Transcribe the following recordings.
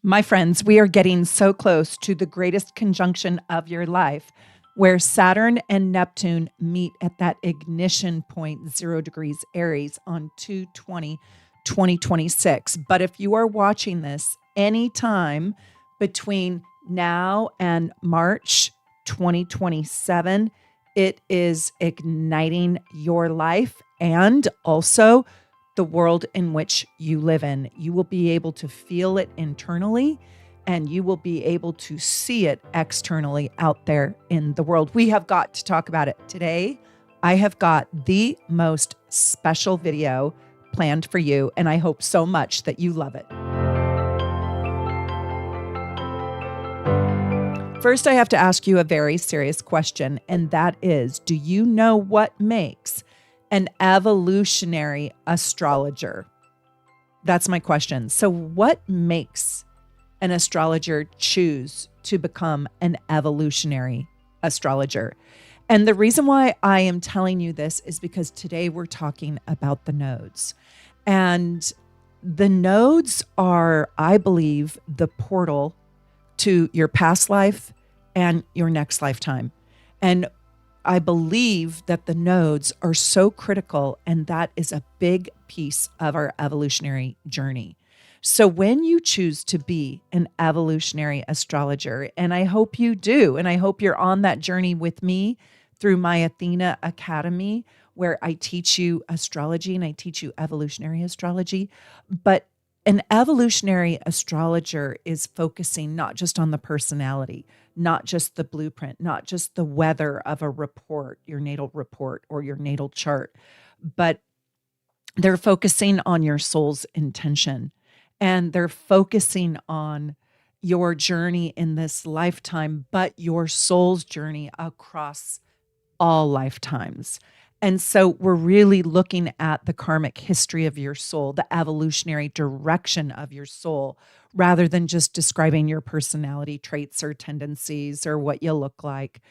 My friends, we are getting so close to the greatest conjunction of your life, where Saturn and Neptune meet at that ignition point, 0 degrees Aries, on 2/20/2026. But if you are watching this anytime between now and March 2027, it is igniting your life and also the world in which you live in. You will be able to feel it internally and you will be able to see it externally out there in the world. We have got to talk about it today. I have got the most special video planned for you, and I hope so much that you love it. First, I have to ask you a very serious question, and that is, do you know what makes an evolutionary astrologer? That's my question. So what makes an astrologer choose to become an evolutionary astrologer? And the reason why I am telling you this is because today we're talking about the nodes. And the nodes are, I believe, the portal to your past life and your next lifetime. And I believe that the nodes are so critical, and that is a big piece of our evolutionary journey. So when you choose to be an evolutionary astrologer, and I hope you do, and I hope you're on that journey with me through my Athena Academy, where I teach you astrology and I teach you evolutionary astrology. But an evolutionary astrologer is focusing not just on the personality, not just the blueprint, not just the weather of a report, your natal report or your natal chart, but they're focusing on your soul's intention, and they're focusing on your journey in this lifetime, but your soul's journey across all lifetimes. And so we're really looking at the karmic history of your soul, the evolutionary direction of your soul, rather than just describing your personality traits or tendencies or what you look like.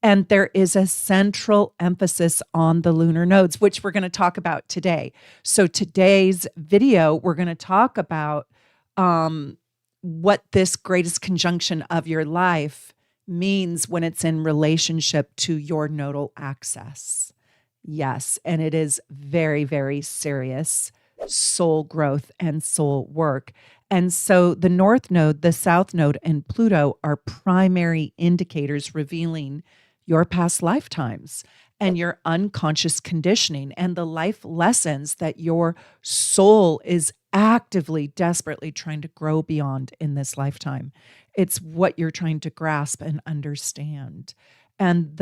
And there is a central emphasis on the lunar nodes, which we're going to talk about today. So today's video, we're going to talk about what this greatest conjunction of your life means when it's in relationship to your nodal axis. Yes, and it is very, very serious soul growth and soul work. And so the North Node, the South Node, and Pluto are primary indicators revealing your past lifetimes and your unconscious conditioning and the life lessons that your soul is actively, desperately trying to grow beyond in this lifetime. It's what you're trying to grasp and understand. And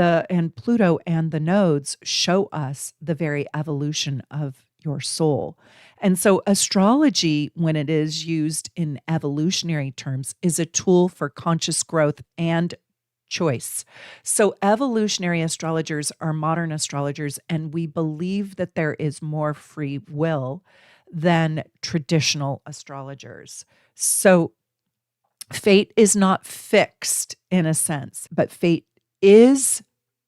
Pluto and the nodes show us the very evolution of your soul. And so astrology, when it is used in evolutionary terms, is a tool for conscious growth and choice. So evolutionary astrologers are modern astrologers, and we believe that there is more free will than traditional astrologers. So fate is not fixed in a sense, but fate is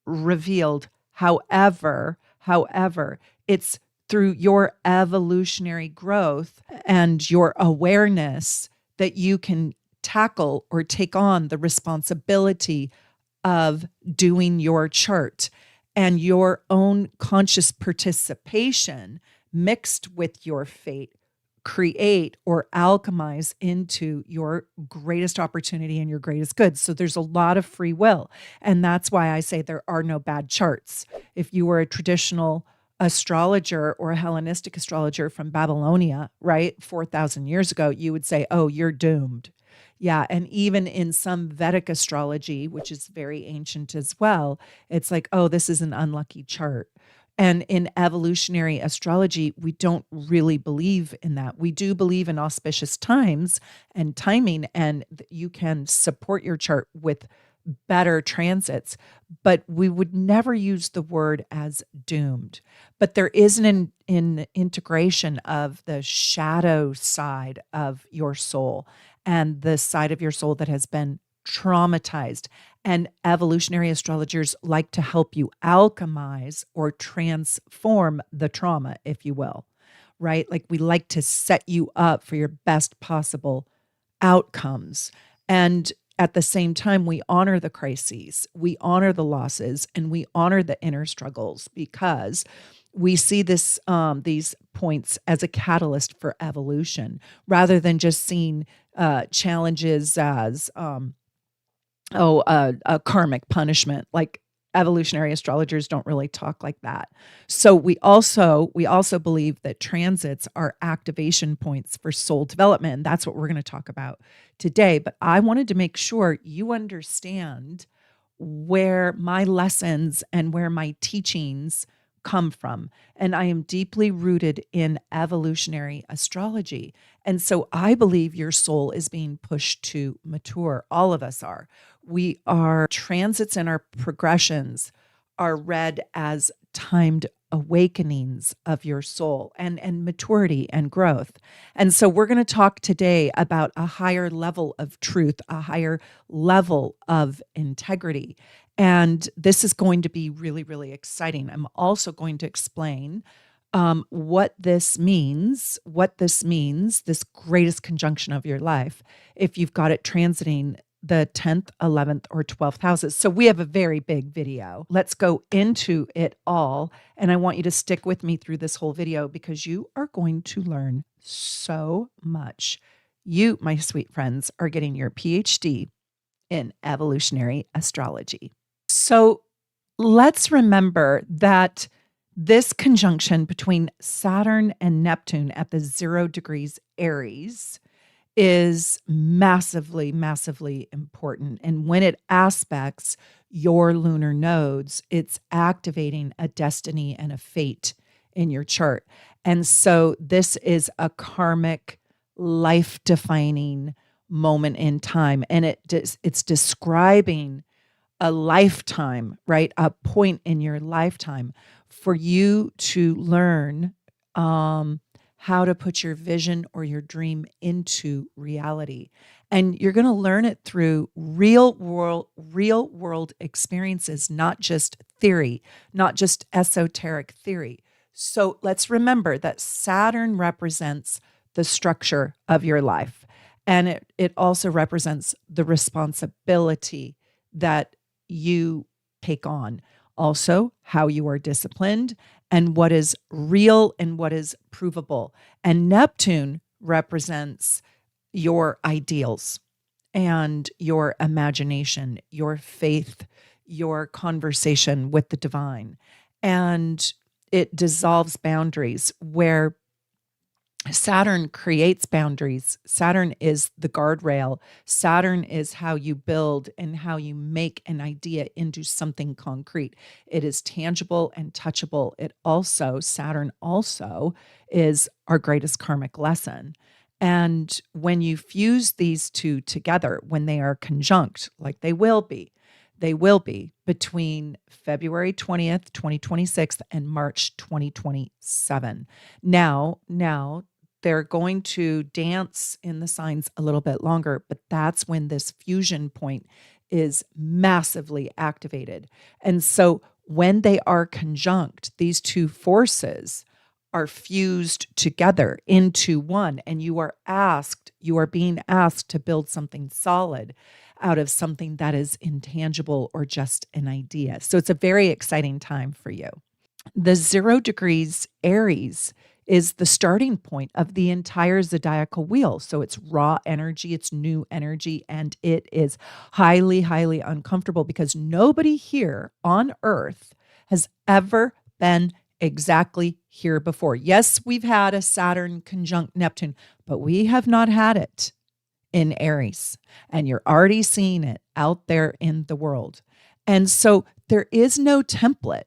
revealed. However, it's through your evolutionary growth and your awareness that you can tackle or take on the responsibility of doing your chart, and your own conscious participation mixed with your fate create or alchemize into your greatest opportunity and your greatest good. So there's a lot of free will. And that's why I say there are no bad charts. If you were a traditional astrologer or a Hellenistic astrologer from Babylonia, right, 4,000 years ago, you would say, oh, you're doomed. Yeah. And even in some Vedic astrology, which is very ancient as well, it's like, oh, this is an unlucky chart. And in evolutionary astrology, we don't really believe in that. We do believe in auspicious times and timing, and you can support your chart with better transits, but we would never use the word as doomed. But there is an integration of the shadow side of your soul and the side of your soul that has been traumatized. And evolutionary astrologers like to help you alchemize or transform the trauma, if you will, right? Like we like to set you up for your best possible outcomes. And at the same time, we honor the crises, we honor the losses, and we honor the inner struggles because we see these points as a catalyst for evolution rather than just seeing challenges as a karmic punishment. Like evolutionary astrologers don't really talk like that. So we also believe that transits are activation points for soul development. And that's what we're going to talk about today. But I wanted to make sure you understand where my lessons and where my teachings come from. And I am deeply rooted in evolutionary astrology. And so I believe your soul is being pushed to mature. All of us are. We are transits and our progressions are read as timed awakenings of your soul and maturity and growth. And so we're going to talk today about a higher level of truth, a higher level of integrity. And this is going to be really, really exciting. I'm also going to explain what this means, this greatest conjunction of your life, if you've got it transiting the 10th, 11th, or 12th houses. So we have a very big video. Let's go into it all. And I want you to stick with me through this whole video because you are going to learn so much. You, my sweet friends, are getting your PhD in evolutionary astrology. So let's remember that this conjunction between Saturn and Neptune at the 0 degrees Aries is massively, massively important. And when it aspects your lunar nodes, it's activating a destiny and a fate in your chart. And so this is a karmic, life-defining moment in time. And it's describing a lifetime, right? A point in your lifetime for you to learn how to put your vision or your dream into reality. And you're going to learn it through real world experiences, not just theory, not just esoteric theory. So let's remember that Saturn represents the structure of your life. And it also represents the responsibility that you take on. Also, how you are disciplined and what is real and what is provable. And Neptune represents your ideals and your imagination, your faith, your conversation with the divine. And it dissolves boundaries where Saturn creates boundaries. Saturn is the guardrail. Saturn is how you build and how you make an idea into something concrete. It is tangible and touchable. Saturn also is our greatest karmic lesson. And when you fuse these two together, when they are conjunct, like they will be between February 20th, 2026 and March 2027. Now, they're going to dance in the signs a little bit longer, but that's when this fusion point is massively activated. And so when they are conjunct, these two forces are fused together into one, and you are being asked to build something solid out of something that is intangible or just an idea. So it's a very exciting time for you. The 0 degrees Aries is the starting point of the entire zodiacal wheel. So it's raw energy, it's new energy, and it is highly, highly uncomfortable because nobody here on Earth has ever been exactly here before. Yes, we've had a Saturn conjunct Neptune, but we have not had it in Aries. And you're already seeing it out there in the world. And so there is no template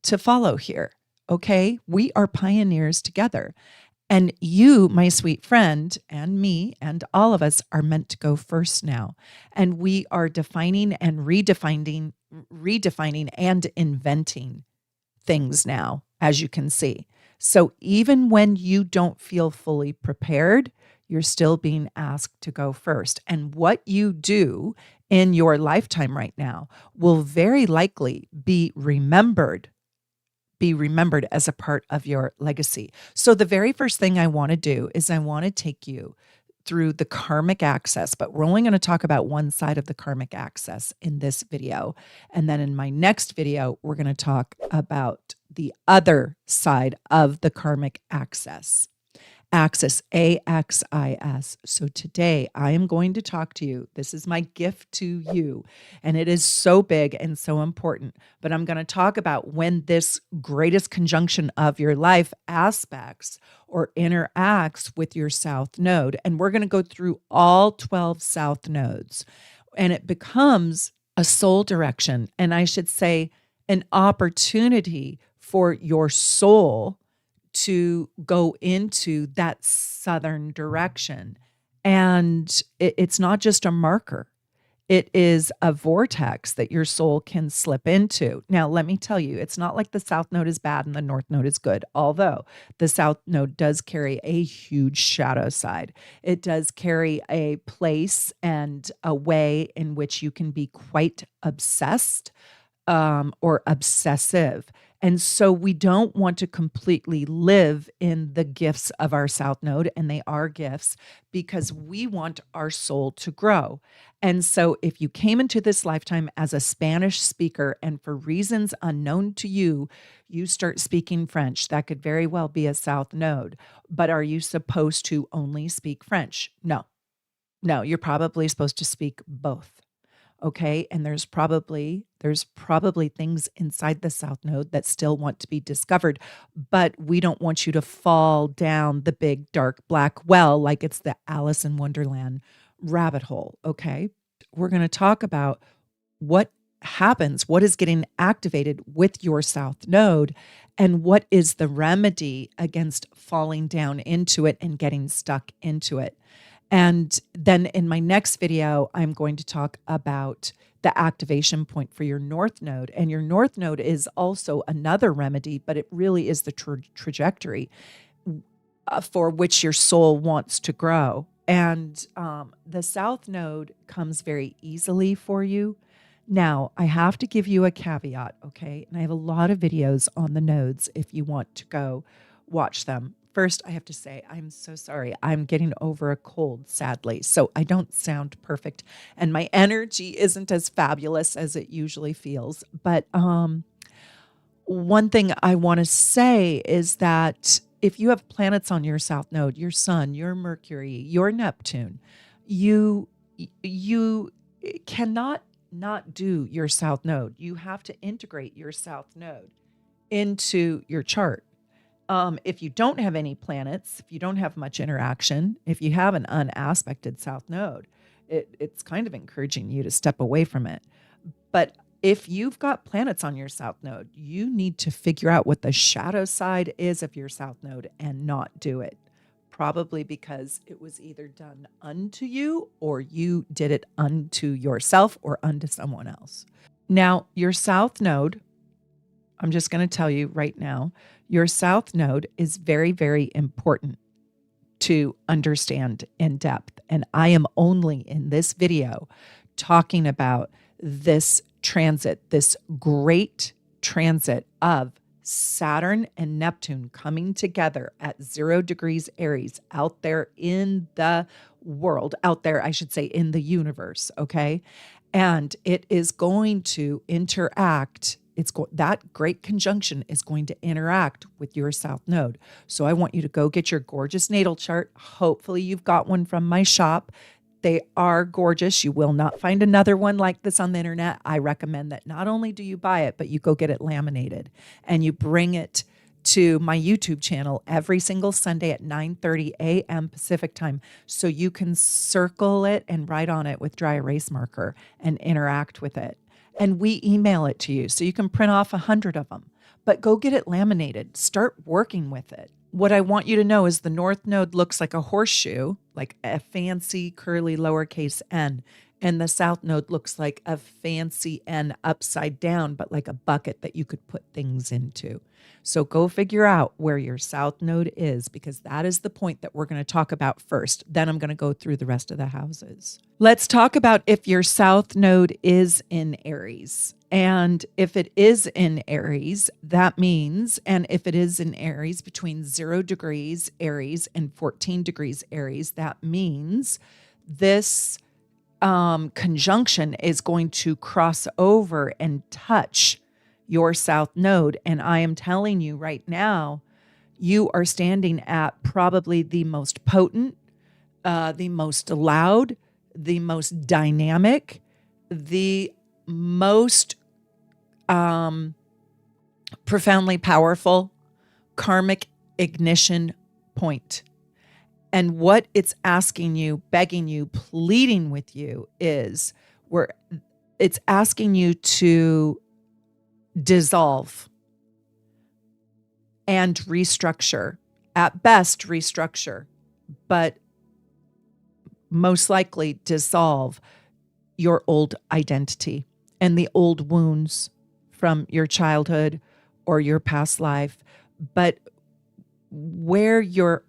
to follow here. Okay, we are pioneers together. And you, my sweet friend, and me, and all of us are meant to go first now. And we are defining and redefining and inventing things now, as you can see. So even when you don't feel fully prepared, you're still being asked to go first. And what you do in your lifetime right now will very likely be remembered as a part of your legacy. So the very first thing I want to do is I want to take you through the karmic axis, but we're only going to talk about one side of the karmic axis in this video. And then in my next video, we're going to talk about the other side of the karmic axis. Axis, AXIS. So today I am going to talk to you. This is my gift to you, and it is so big and so important. But I'm going to talk about when this greatest conjunction of your life aspects or interacts with your south node. And we're going to go through all 12 south nodes, and it becomes a soul direction. And I should say an opportunity for your soul to go into that southern direction. And it's not just a marker. It is a vortex that your soul can slip into. Now, let me tell you, it's not like the south node is bad and the north node is good, although the south node does carry a huge shadow side. It does carry a place and a way in which you can be quite obsessed or obsessive. And so we don't want to completely live in the gifts of our south node, and they are gifts because we want our soul to grow. And so if you came into this lifetime as a Spanish speaker and for reasons unknown to you, you start speaking French, that could very well be a south node. But are you supposed to only speak French? No, you're probably supposed to speak both. Okay. And there's probably things inside the south node that still want to be discovered, but we don't want you to fall down the big, dark, black well like it's the Alice in Wonderland rabbit hole. Okay. We're going to talk about what happens, what is getting activated with your south node, and what is the remedy against falling down into it and getting stuck into it. And then in my next video, I'm going to talk about the activation point for your north node. And your north node is also another remedy, but it really is the trajectory for which your soul wants to grow. And the south node comes very easily for you. Now, I have to give you a caveat, okay? And I have a lot of videos on the nodes if you want to go watch them. First, I have to say, I'm so sorry. I'm getting over a cold, sadly. So I don't sound perfect. And my energy isn't as fabulous as it usually feels. But one thing I want to say is that if you have planets on your south node, your sun, your Mercury, your Neptune, you cannot not do your south node. You have to integrate your south node into your chart. If you don't have any planets, if you don't have much interaction, if you have an unaspected south node, it's kind of encouraging you to step away from it. But if you've got planets on your south node, you need to figure out what the shadow side is of your south node and not do it. Probably because it was either done unto you or you did it unto yourself or unto someone else. Now, your south node, I'm just going to tell you right now, your south node is very, very important to understand in depth. And I am only in this video talking about this transit, this great transit of Saturn and Neptune coming together at 0 degrees Aries out there in the world, out there, I should say, in the universe. Okay. And it is going to interact. That great conjunction is going to interact with your south node. So I want you to go get your gorgeous natal chart. Hopefully you've got one from my shop. They are gorgeous. You will not find another one like this on the internet. I recommend that not only do you buy it, but you go get it laminated and you bring it to my YouTube channel every single Sunday at 9:30 a.m. Pacific time. So you can circle it and write on it with dry erase marker and interact with it. And we email it to you so you can print off 100 of them. But go get it laminated. Start working with it. What I want you to know is the north node looks like a horseshoe, like a fancy curly lowercase n. And the south node looks like a fancy n upside down, but like a bucket that you could put things into. So go figure out where your south node is, because that is the point that we're going to talk about first. Then I'm going to go through the rest of the houses. Let's talk about if your south node is in Aries. And if it is in Aries, that means, and if it is in Aries between 0 degrees Aries and 14 degrees Aries, that means this conjunction is going to cross over and touch your South Node. And I am telling you right now, you are standing at probably the most potent, the most loud, the most dynamic, the most profoundly powerful karmic ignition point. And what it's asking you, begging you, pleading with you is it's asking you to dissolve and restructure. At best, restructure, but most likely dissolve your old identity and the old wounds from your childhood or your past life. But where your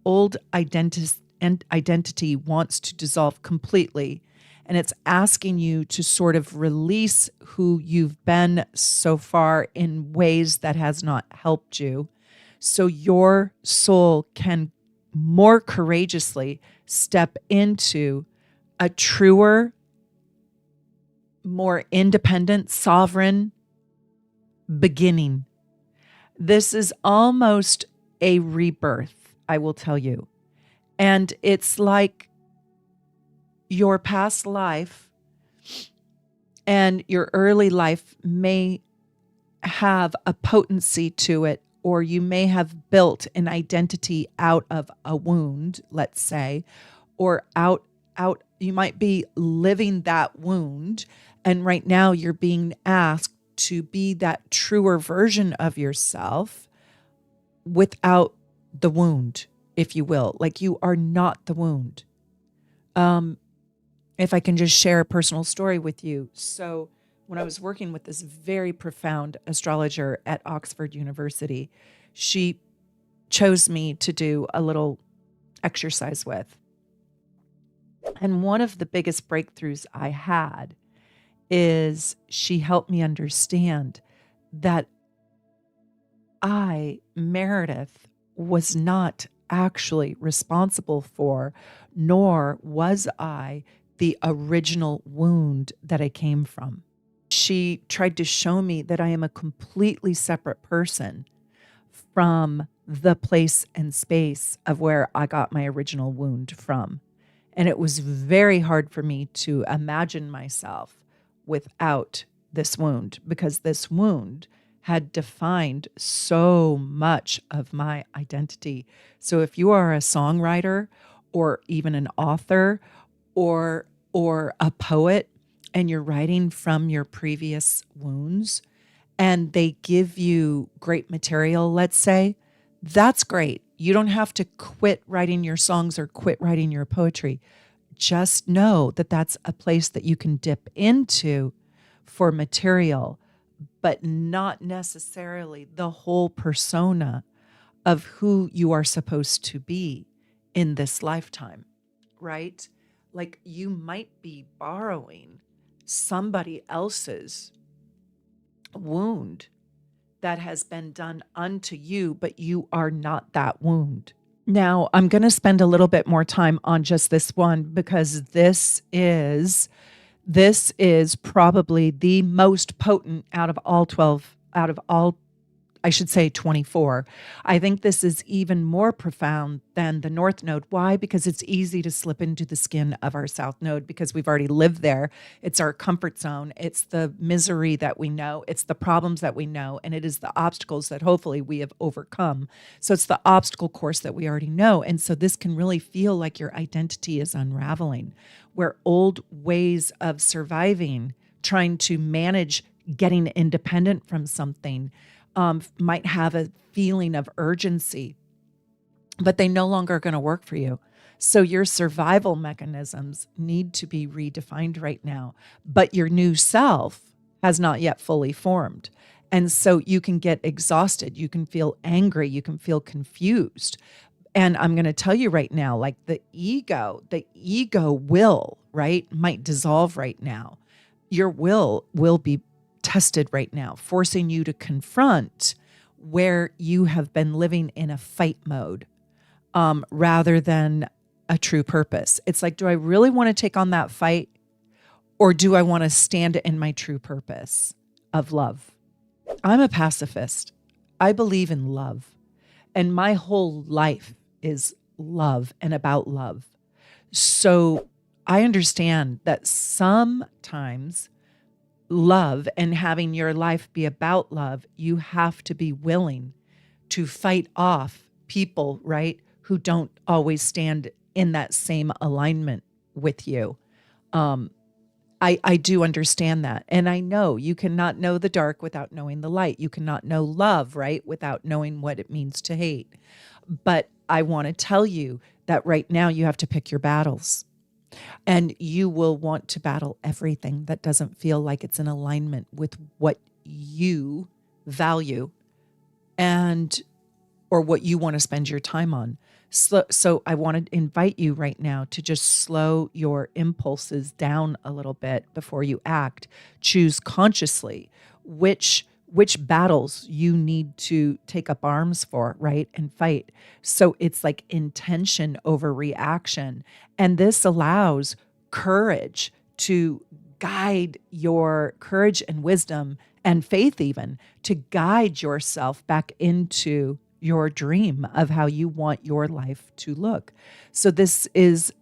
old identity wants to dissolve completely, and it's asking you to sort of release who you've been so far in ways that has not helped you, so your soul can more courageously step into a truer, more independent, sovereign beginning. This is almost a rebirth, I will tell you. And it's like your past life and your early life may have a potency to it, or you may have built an identity out of a wound, let's say, or you might be living that wound. And right now you're being asked to be that truer version of yourself without the wound, if you will. Like, you are not the wound. If I can just share a personal story with you. So when I was working with this very profound astrologer at Oxford University, she chose me to do a little exercise with. And one of the biggest breakthroughs I had is she helped me understand that I, Meredith, was not actually responsible for, nor was I the original wound that I came from. She tried to show me that I am a completely separate person from the place and space of where I got my original wound from. And it was very hard for me to imagine myself without this wound, because this wound had defined so much of my identity. So if you are a songwriter or even an author or a poet, and you're writing from your previous wounds, and they give you great material, let's say, that's great. You don't have to quit writing your songs or quit writing your poetry. Just know that that's a place that you can dip into for material, but not necessarily the whole persona of who you are supposed to be in this lifetime, right? Like, you might be borrowing somebody else's wound that has been done unto you, but you are not that wound. Now, I'm going to spend a little bit more time on just this one, because this is probably the most potent out of all 12, out of all, I should say 24. I think this is even more profound than the North Node. Why? Because it's easy to slip into the skin of our South Node because we've already lived there. It's our comfort zone. It's the misery that we know. It's the problems that we know. And it is the obstacles that hopefully we have overcome. So it's the obstacle course that we already know. And so this can really feel like your identity is unraveling, where old ways of surviving, trying to manage getting independent from something, might have a feeling of urgency, but they no longer are going to work for you. So your survival mechanisms need to be redefined right now, but your new self has not yet fully formed. And so you can get exhausted. You can feel angry. You can feel confused. And I'm going to tell you right now, like the ego will, right, might dissolve right now. Your will be tested right now, forcing you to confront where you have been living in a fight mode rather than a true purpose. It's like, do I really want to take on that fight, or do I want to stand in my true purpose of love? I'm a pacifist. I believe in love. And my whole life is love and about love. So I understand that sometimes love and having your life be about love, you have to be willing to fight off people, right, who don't always stand in that same alignment with you. I do understand that. And I know you cannot know the dark without knowing the light. You cannot know love, right, without knowing what it means to hate. But I want to tell you that right now you have to pick your battles. And you will want to battle everything that doesn't feel like it's in alignment with what you value and or what you want to spend your time on. So I want to invite you right now to just slow your impulses down a little bit before you act. Choose consciously which battles you need to take up arms for, right? And fight. So it's like intention over reaction. And this allows courage to guide your courage and wisdom and faith, even to guide yourself back into your dream of how you want your life to look. So this is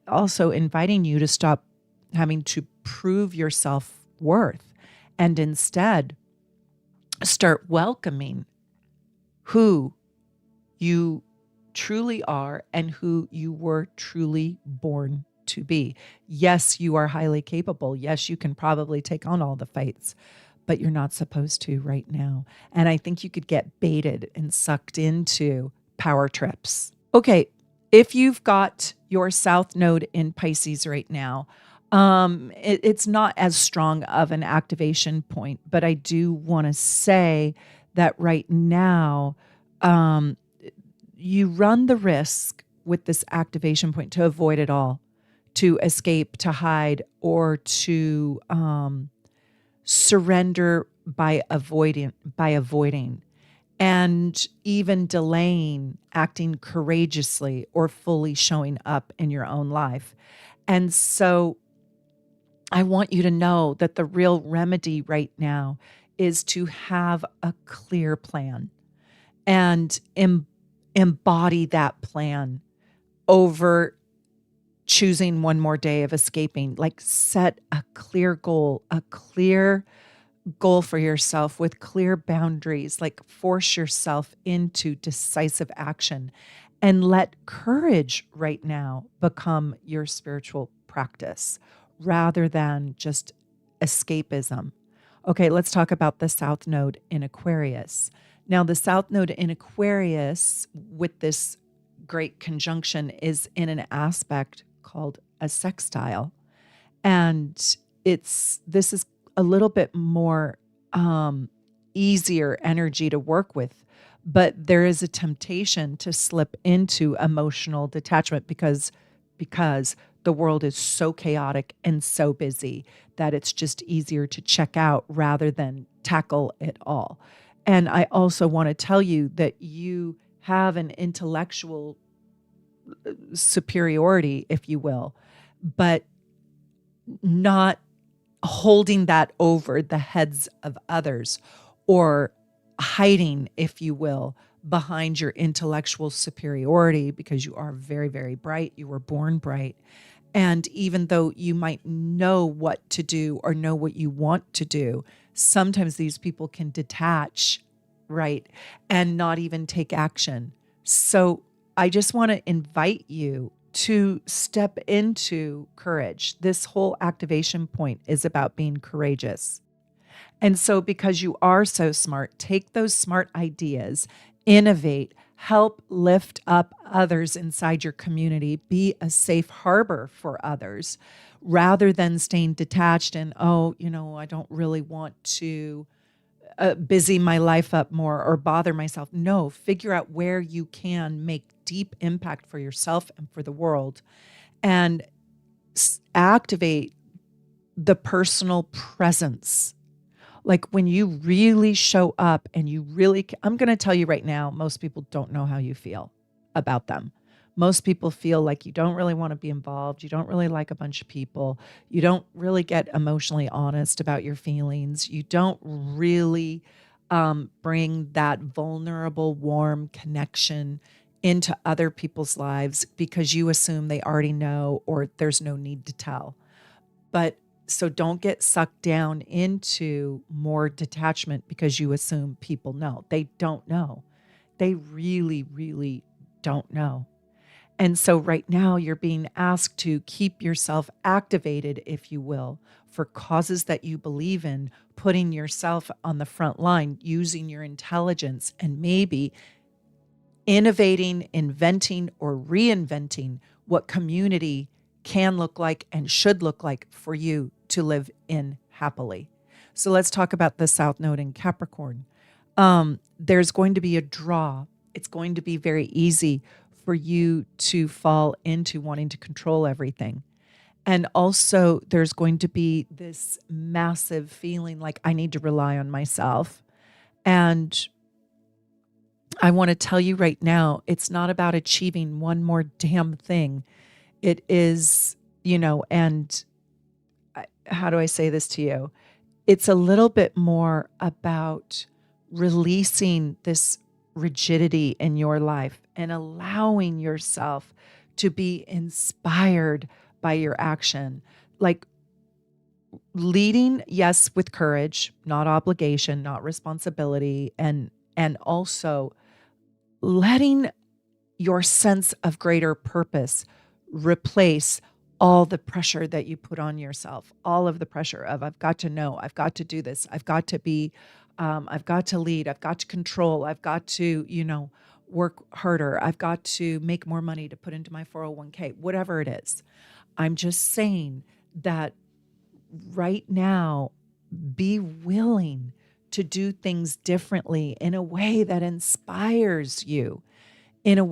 also inviting you to stop having to prove your self-worth and instead start welcoming who you truly are and who you were truly born to be. Yes, you are highly capable. Yes, you can probably take on all the fights, but you're not supposed to right now. And I think you could get baited and sucked into power trips. Okay, if you've got your South Node in Pisces right now, it's not as strong of an activation point, but I do want to say that right now, you run the risk with this activation point to avoid it all, to escape, to hide, or to surrender by avoiding, and even delaying acting courageously or fully showing up in your own life. And so I want you to know that the real remedy right now is to have a clear plan and embody that plan over choosing one more day of escaping. Like, set a clear goal for yourself with clear boundaries. Like, force yourself into decisive action and let courage right now become your spiritual practice rather than just escapism. Okay, let's talk about the South Node in Aquarius. Now, the South Node in Aquarius with this great conjunction is in an aspect called a sextile. And this is a little bit more easier energy to work with, but there is a temptation to slip into emotional detachment because the world is so chaotic and so busy that it's just easier to check out rather than tackle it all. And I also want to tell you that you have an intellectual superiority, if you will, but not holding that over the heads of others or hiding, if you will, behind your intellectual superiority, because you are very, very bright. You were born bright. And even though you might know what to do or know what you want to do, sometimes these people can detach, right, and not even take action. So I just want to invite you to step into courage. This whole activation point is about being courageous. And so because you are so smart, take those smart ideas, innovate, help lift up others inside your community, be a safe harbor for others, rather than staying detached and, I don't really want to busy my life up more or bother myself. No, figure out where you can make deep impact for yourself and for the world, and activate the personal presence. Like when you really show up and you really, I'm going to tell you right now, most people don't know how you feel about them. Most people feel like you don't really want to be involved. You don't really like a bunch of people. You don't really get emotionally honest about your feelings. You don't really bring that vulnerable, warm connection into other people's lives because you assume they already know or there's no need to tell. But so don't get sucked down into more detachment because you assume people know. They don't know. They really, really don't know. And so right now you're being asked to keep yourself activated, if you will, for causes that you believe in, putting yourself on the front line, using your intelligence, and maybe innovating, inventing, or reinventing what community can look like and should look like for you to live in happily. So let's talk about the South Node in Capricorn. There's going to be a draw. It's going to be very easy for you to fall into wanting to control everything. And also, there's going to be this massive feeling like I need to rely on myself. And I want to tell you right now, it's not about achieving one more damn thing. It is, and how do I say this to you? It's a little bit more about releasing this rigidity in your life and allowing yourself to be inspired by your action. Like leading, yes, with courage, not obligation, not responsibility, and also letting your sense of greater purpose replace all the pressure that you put on yourself, all of the pressure of I've got to know, I've got to do this, I've got to be, I've got to lead, I've got to control, I've got to, work harder, I've got to make more money to put into my 401k, whatever it is. I'm just saying that right now, be willing to do things differently in a way that inspires you, in the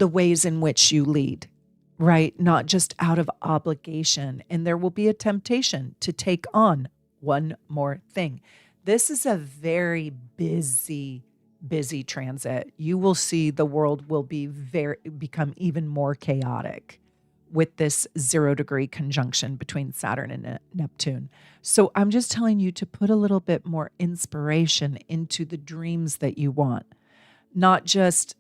ways in which you lead, right? Not just out of obligation. And there will be a temptation to take on one more thing. This is a very busy transit. You will see the world will become even more chaotic with this 0-degree conjunction between Saturn and Neptune. So I'm just telling you to put a little bit more inspiration into the dreams that you want, not just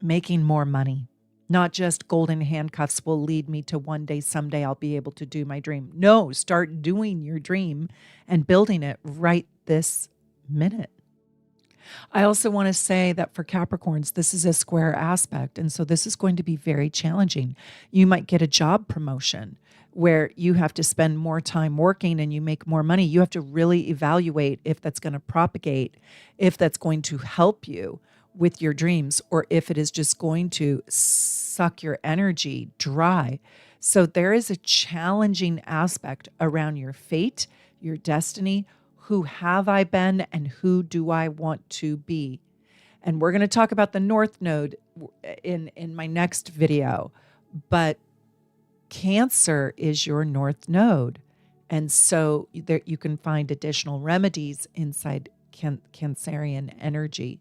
making more money, not just golden handcuffs will lead me to one day, someday I'll be able to do my dream. No, start doing your dream and building it right this minute. I also want to say that for Capricorns, this is a square aspect. And so this is going to be very challenging. You might get a job promotion where you have to spend more time working and you make more money. You have to really evaluate if that's going to propagate, if that's going to help you with your dreams, or if it is just going to suck your energy dry. So there is a challenging aspect around your fate, your destiny. Who have I been and who do I want to be? And we're going to talk about the North Node in my next video. But Cancer is your North Node. And so there you can find additional remedies inside Cancerian energy.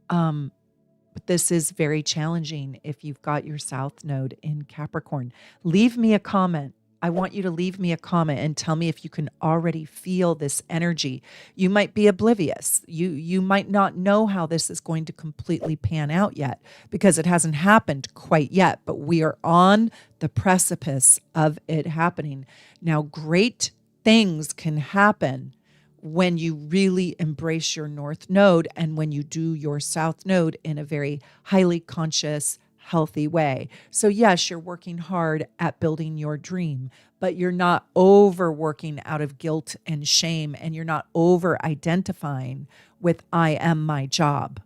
But this is very challenging if you've got your South Node in Capricorn. Leave me a comment. I want you to leave me a comment and tell me if you can already feel this energy. You might be oblivious. You might not know how this is going to completely pan out yet because it hasn't happened quite yet, but we are on the precipice of it happening. Now, great things can happen when you really embrace your North Node and when you do your South Node in a very highly conscious, healthy way. So yes, you're working hard at building your dream, but you're not overworking out of guilt and shame, and you're not over identifying with I am my job.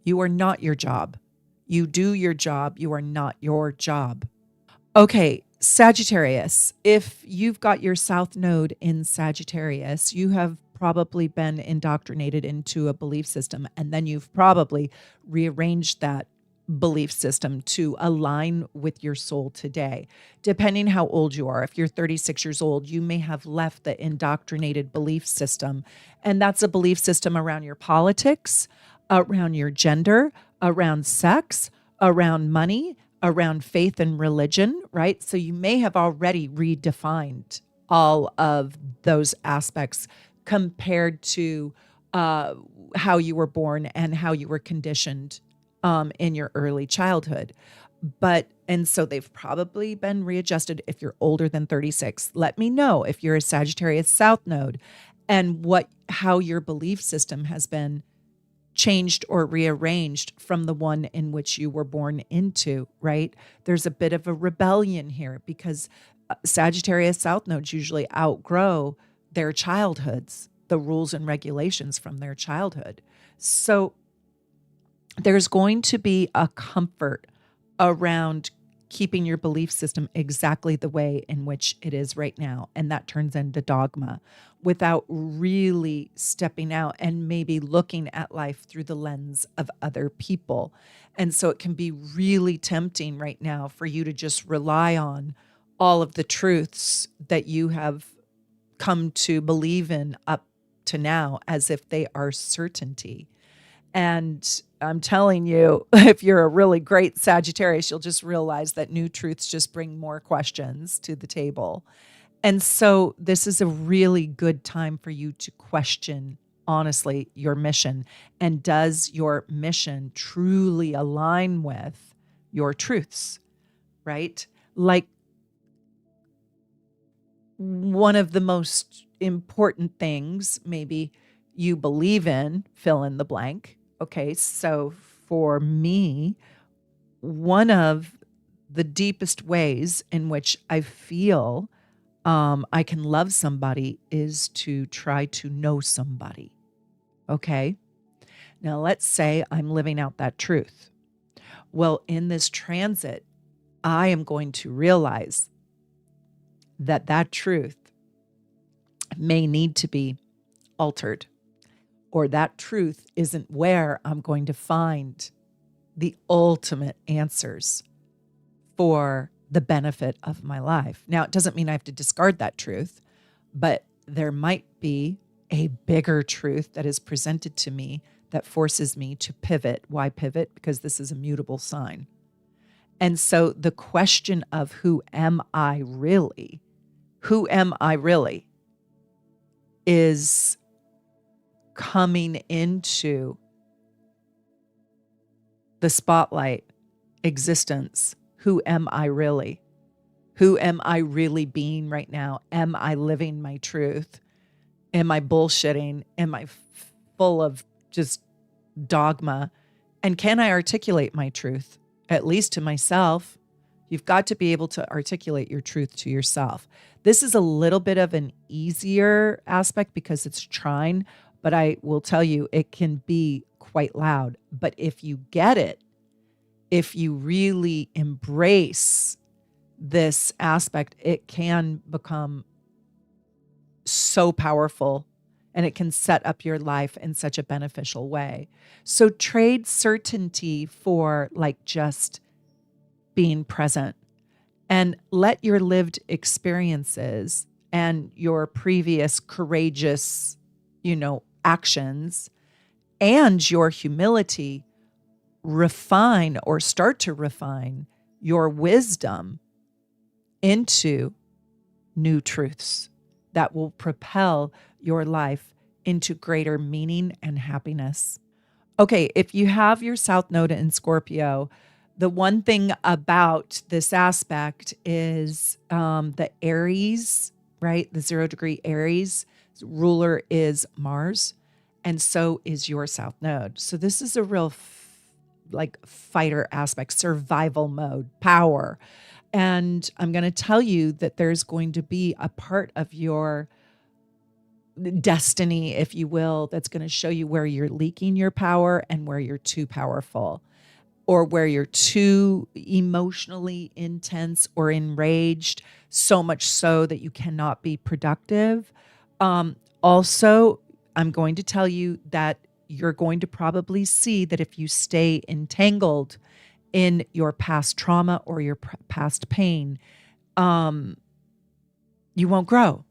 You are not your job. You do your job. You are not your job. Okay, Sagittarius. If you've got your South Node in Sagittarius, you have probably been indoctrinated into a belief system, and then you've probably rearranged that belief system to align with your soul today. Depending how old you are, if you're 36 years old, you may have left the indoctrinated belief system. And that's a belief system around your politics, around your gender, around sex, around money, around faith and religion, right? So you may have already redefined all of those aspects compared to how you were born and how you were conditioned in your early childhood. And so they've probably been readjusted if you're older than 36. Let me know if you're a Sagittarius South Node and how your belief system has been changed or rearranged from the one in which you were born into, right? There's a bit of a rebellion here because Sagittarius South Nodes usually outgrow their childhoods, the rules and regulations from their childhood. So there's going to be a comfort around keeping your belief system exactly the way in which it is right now. And that turns into dogma without really stepping out and maybe looking at life through the lens of other people. And so it can be really tempting right now for you to just rely on all of the truths that you have come to believe in up to now as if they are certainty. And I'm telling you, if you're a really great Sagittarius, you'll just realize that new truths just bring more questions to the table. And so this is a really good time for you to question, honestly, your mission. And does your mission truly align with your truths, right? Like one of the most important things maybe you believe in, fill in the blank. Okay, so for me, one of the deepest ways in which I feel I can love somebody is to try to know somebody. Okay, now let's say I'm living out that truth. Well, in this transit, I am going to realize that that truth may need to be altered, or that truth isn't where I'm going to find the ultimate answers for the benefit of my life. Now, it doesn't mean I have to discard that truth, but there might be a bigger truth that is presented to me that forces me to pivot. Why pivot? Because this is a mutable sign. And so the question of who am I really? Who am I really? Is coming into the spotlight, existence. Who am I really? Who am I really being right now? Am I living my truth? Am I bullshitting? Am I full of just dogma? And can I articulate my truth, at least to myself? You've got to be able to articulate your truth to yourself. This is a little bit of an easier aspect because it's trine, but I will tell you, it can be quite loud. But if you get it, if you really embrace this aspect, it can become so powerful and it can set up your life in such a beneficial way. So trade certainty for like just being present and let your lived experiences and your previous courageous, actions and your humility refine or start to refine your wisdom into new truths that will propel your life into greater meaning and happiness. Okay, if you have your South Node in Scorpio, the one thing about this aspect is the Aries, right? The 0-degree Aries ruler is Mars, and so is your South Node. So this is a real fighter aspect, survival mode, power. And I'm going to tell you that there's going to be a part of your destiny, if you will, that's going to show you where you're leaking your power and where you're too powerful, or where you're too emotionally intense or enraged, so much so that you cannot be productive. Also, I'm going to tell you that you're going to probably see that if you stay entangled in your past trauma or your past pain, you won't grow.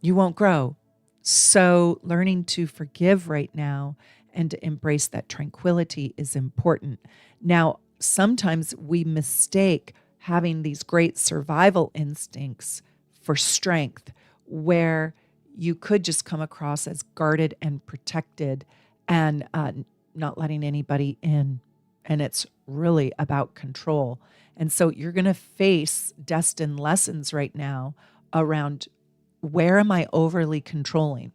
You won't grow. So learning to forgive right now and to embrace that tranquility is important. Now, sometimes we mistake having these great survival instincts for strength, where you could just come across as guarded and protected and not letting anybody in. And it's really about control. And so you're going to face destined lessons right now around, where am I overly controlling?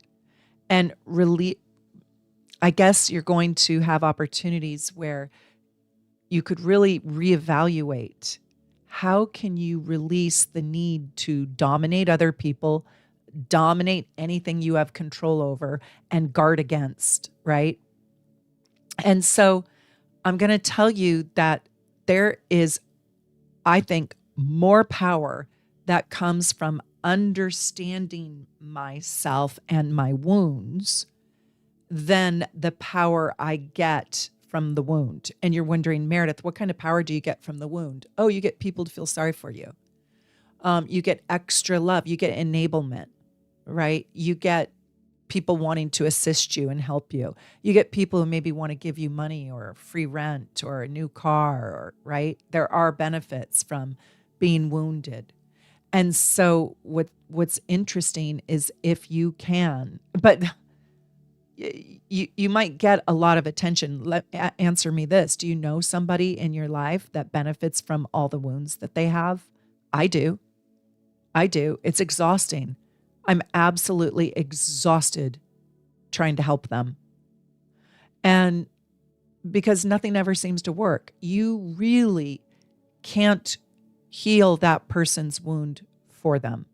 And really, I guess you're going to have opportunities where you could really reevaluate, how can you release the need to dominate other people, dominate anything you have control over, and guard against, right? And so I'm going to tell you that there is, I think, more power that comes from understanding myself and my wounds than the power I get from the wound. And you're wondering, Meredith, what kind of power do you get from the wound? Oh, you get people to feel sorry for you. You get extra love. You get enablement, right? You get people wanting to assist you and help you. You get people who maybe want to give you money or free rent or a new car, or, right? There are benefits from being wounded. And so what's interesting is, if you can, but you might get a lot of attention. Answer me this. Do you know somebody in your life that benefits from all the wounds that they have? I do. It's exhausting. I'm absolutely exhausted trying to help them. And because nothing ever seems to work, you really can't heal that person's wound for them.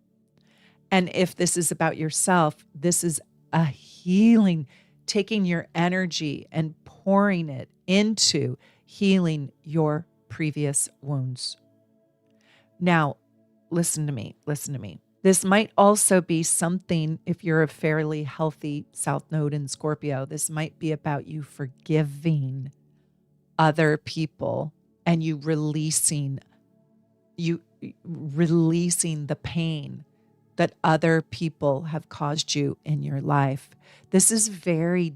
And if this is about yourself, this is a healing, taking your energy and pouring it into healing your previous wounds. Now, listen to me. This might also be something, if you're a fairly healthy South Node in Scorpio, this might be about you forgiving other people and you releasing the pain that other people have caused you in your life. This is very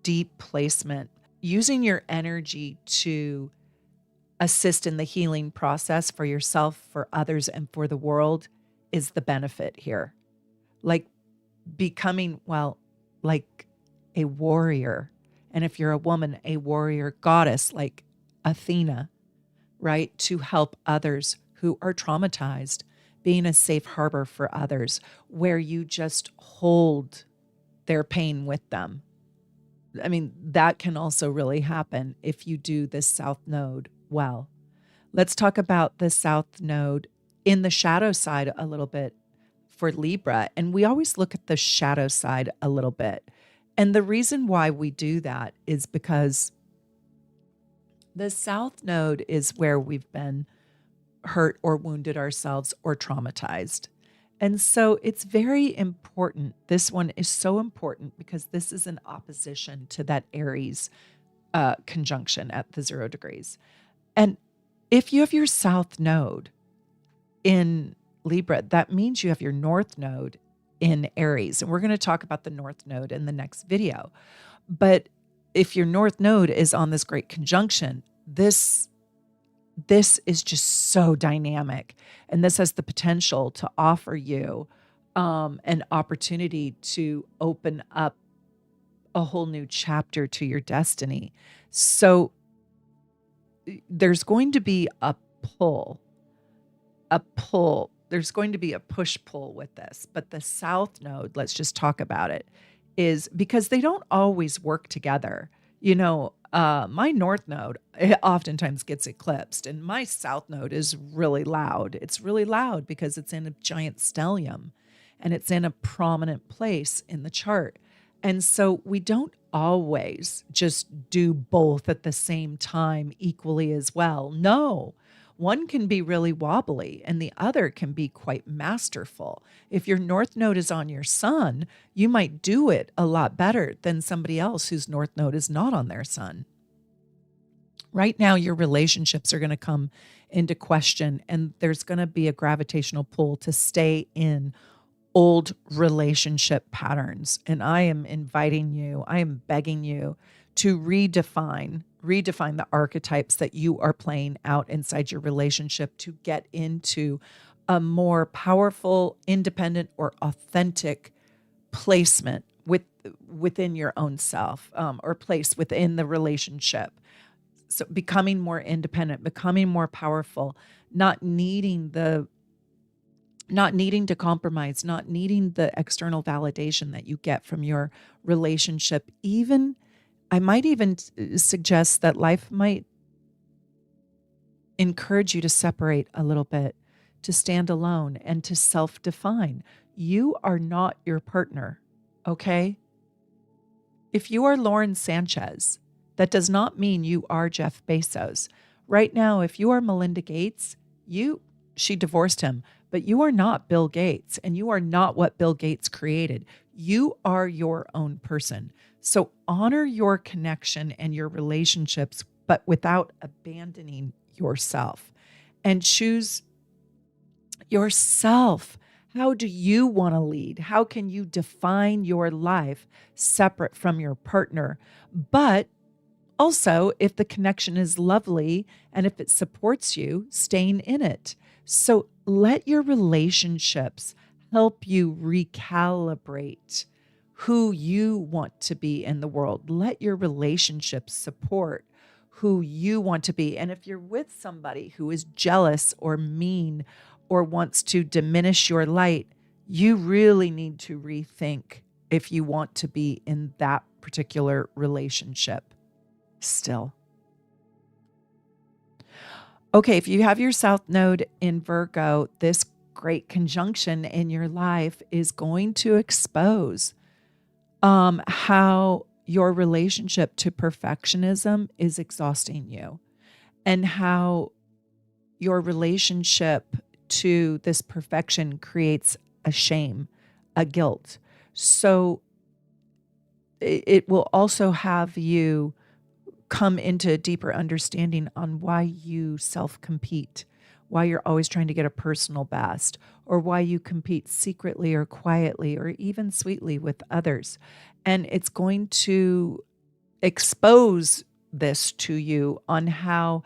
deep placement. Using your energy to assist in the healing process for yourself, for others, and for the world is the benefit here. Like becoming, like a warrior. And if you're a woman, a warrior goddess like Athena, right? To help others who are traumatized, being a safe harbor for others, where you just hold their pain with them. I mean, that can also really happen if you do this South Node well. Let's talk about the South Node in the shadow side a little bit for Libra. And we always look at the shadow side a little bit. And the reason why we do that is because the South Node is where we've been hurt or wounded ourselves or traumatized. And so it's very important. This one is so important because this is an opposition to that Aries conjunction at the 0 degrees. And if you have your South Node in Libra, that means you have your North Node in Aries. And we're going to talk about the North Node in the next video. But if your North Node is on this great conjunction, this is just so dynamic. And this has the potential to offer you an opportunity to open up a whole new chapter to your destiny. So there's going to be a pull. There's going to be a push-pull with this. But the South Node, let's just talk about it, is because they don't always work together. You know, my North Node oftentimes gets eclipsed, and my South Node is really loud. It's really loud because it's in a giant stellium, and it's in a prominent place in the chart. And so we don't always just do both at the same time equally as well. No, one can be really wobbly and the other can be quite masterful. If your North Node is on your sun, you might do it a lot better than somebody else whose North Node is not on their sun. Right now, your relationships are going to come into question, and there's going to be a gravitational pull to stay in old relationship patterns. And I am inviting you, I am begging you to redefine the archetypes that you are playing out inside your relationship to get into a more powerful, independent, or authentic placement within your own self, or place within the relationship. So becoming more independent, becoming more powerful, not needing to compromise, not needing the external validation that you get from your relationship. Even, I might even suggest that life might encourage you to separate a little bit, to stand alone, and to self-define. You are not your partner, okay? If you are Lauren Sanchez, that does not mean you are Jeff Bezos. Right now, if you are Melinda Gates, she divorced him, but you are not Bill Gates, and you are not what Bill Gates created. You are your own person. So honor your connection and your relationships, but without abandoning yourself, and choose yourself. How do you want to lead? How can you define your life separate from your partner? But also, if the connection is lovely and if it supports you, staying in it. So let your relationships help you recalibrate who you want to be in the world. Let your relationships support who you want to be. And if you're with somebody who is jealous or mean or wants to diminish your light, you really need to rethink if you want to be in that particular relationship still. Okay, if you have your South Node in Virgo, this great conjunction in your life is going to expose how your relationship to perfectionism is exhausting you, and how your relationship to this perfection creates a shame, a guilt. So it will also have you come into a deeper understanding on why you self-compete, why you're always trying to get a personal best, or why you compete secretly or quietly or even sweetly with others. And it's going to expose this to you on how,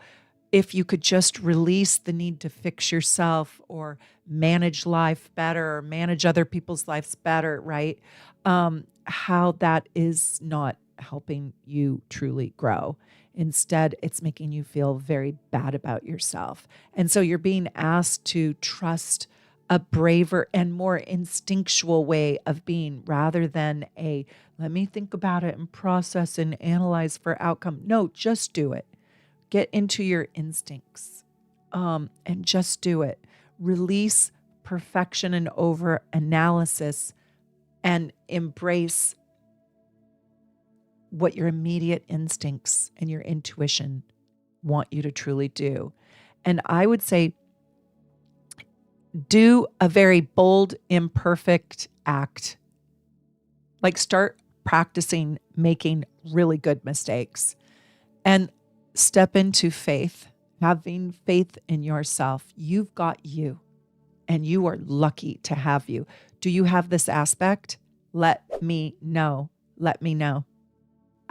if you could just release the need to fix yourself or manage life better or manage other people's lives better, right? How that is not helping you truly grow. Instead, it's making you feel very bad about yourself. And so you're being asked to trust a braver and more instinctual way of being, rather than a, let me think about it and process and analyze for outcome. No, just do it. Get into your instincts, and just do it. Release perfection and over analysis, and embrace what your immediate instincts and your intuition want you to truly do. And I would say, do a very bold, imperfect act. Like, start practicing making really good mistakes and step into faith, having faith in yourself. You've got you, and you are lucky to have you. Do you have this aspect? Let me know. Let me know.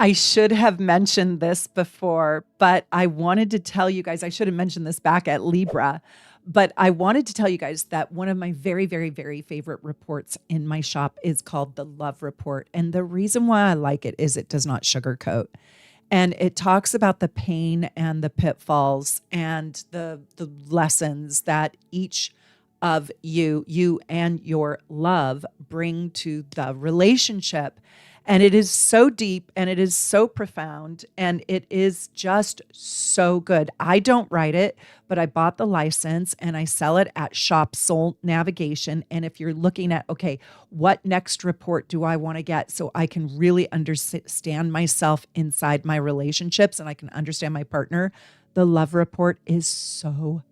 I should have mentioned this before, but I wanted to tell you guys, I should have mentioned this back at Libra, but I wanted to tell you guys that one of my very, very, very favorite reports in my shop is called the Love Report. And the reason why I like it is it does not sugarcoat. And it talks about the pain and the pitfalls and the lessons that each of you and your love bring to the relationship. And it is so deep, and it is so profound, and it is just so good. I don't write it, but I bought the license and I sell it at Shop Soul Navigation. And if you're looking at, okay, what next report do I want to get so I can really understand myself inside my relationships and I can understand my partner, the Love Report is so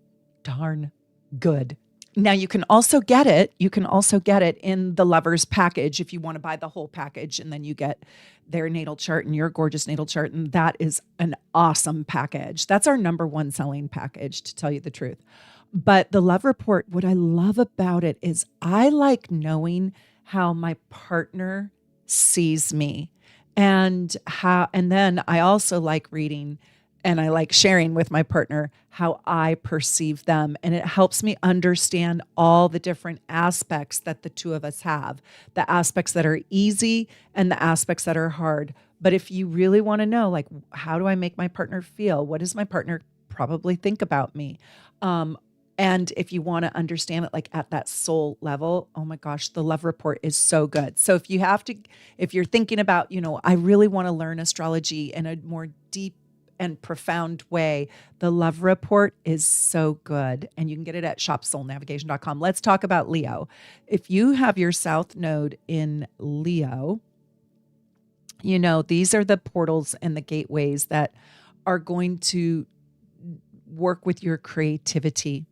darn good. Now you can also get it. You can also get it in the Lovers package if you want to buy the whole package, and then you get their natal chart and your gorgeous natal chart. And that is an awesome package. That's our number one selling package, to tell you the truth. But the Love Report, what I love about it is I like knowing how my partner sees me, and then I also like reading and I like sharing with my partner how I perceive them. And it helps me understand all the different aspects that the two of us have, the aspects that are easy and the aspects that are hard. But if you really want to know, like, how do I make my partner feel? What does my partner probably think about me? And if you want to understand it like at that soul level, oh my gosh, the Love Report is so good. So if you're thinking about, I really want to learn astrology in a more deep and profound way, the Love Report is so good. And you can get it at shopsoulnavigation.com. Let's talk about Leo. If you have your South Node in Leo, these are the portals and the gateways that are going to work with your creativity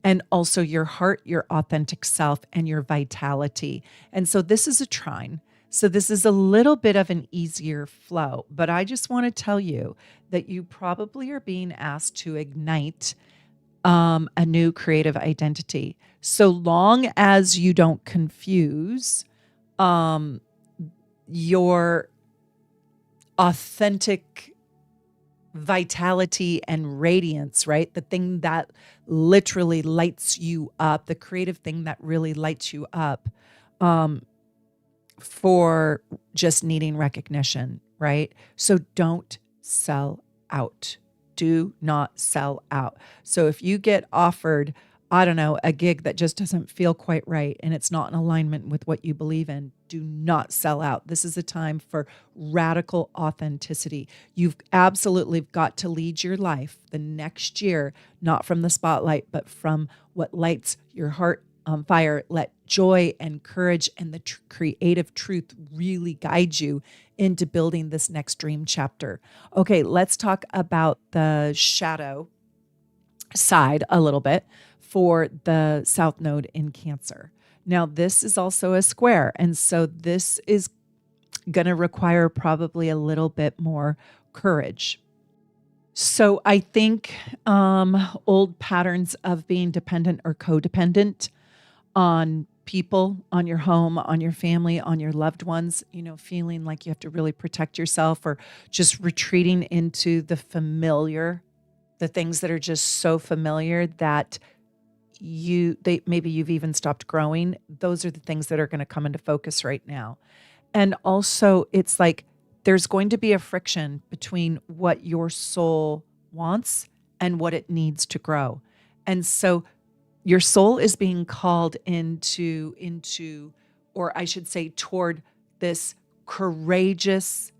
and also your heart, your authentic self, and your vitality. And so this is a trine. So this is a little bit of an easier flow, but I just want to tell you that you probably are being asked to ignite a new creative identity. So long as you don't confuse your authentic vitality and radiance, right? The thing that literally lights you up, the creative thing that really lights you up, for just needing recognition, right? So don't sell out. Do not sell out. So if you get offered, I don't know, a gig that just doesn't feel quite right and it's not in alignment with what you believe in, do not sell out. This is a time for radical authenticity. You've absolutely got to lead your life the next year, not from the spotlight, but from what lights your heart on fire. Let joy and courage and the creative truth really guide you into building this next dream chapter. Okay, let's talk about the shadow side a little bit for the South Node in Cancer. Now, this is also a square, and so this is going to require probably a little bit more courage. So I think old patterns of being dependent or codependent on people, on your home, on your family, on your loved ones, feeling like you have to really protect yourself, or just retreating into the familiar, the things that are just so familiar that maybe you've even stopped growing. Those are the things that are going to come into focus right now. And also it's like there's going to be a friction between what your soul wants and what it needs to grow. And so your soul is being called into, or I should say, toward this courageous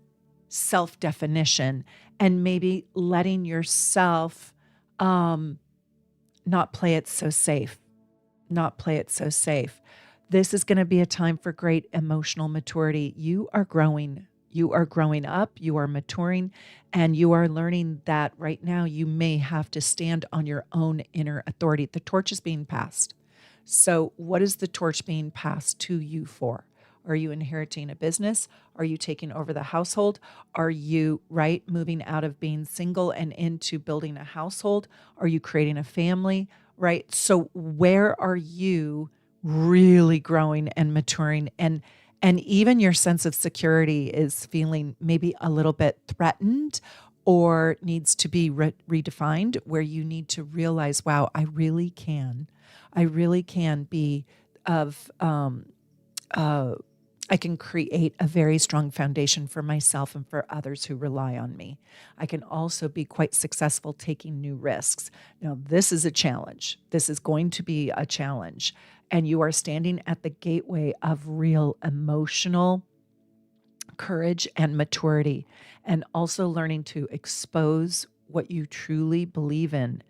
self-definition, and maybe letting yourself not play it so safe. This is going to be a time for great emotional maturity. You are growing. You are growing up, you are maturing, and you are learning that right now you may have to stand on your own inner authority. The torch is being passed. So what is the torch being passed to you for? Are you inheriting a business? Are you taking over the household? Are you, moving out of being single and into building a household? Are you creating a family, right? So where are you really growing and maturing? And even your sense of security is feeling maybe a little bit threatened or needs to be redefined, where you need to realize, wow, I really can be I can create a very strong foundation for myself and for others who rely on me. I can also be quite successful taking new risks. Now, this is a challenge. This is going to be a challenge. And you are standing at the gateway of real emotional courage and maturity, and also learning to expose what you truly believe in,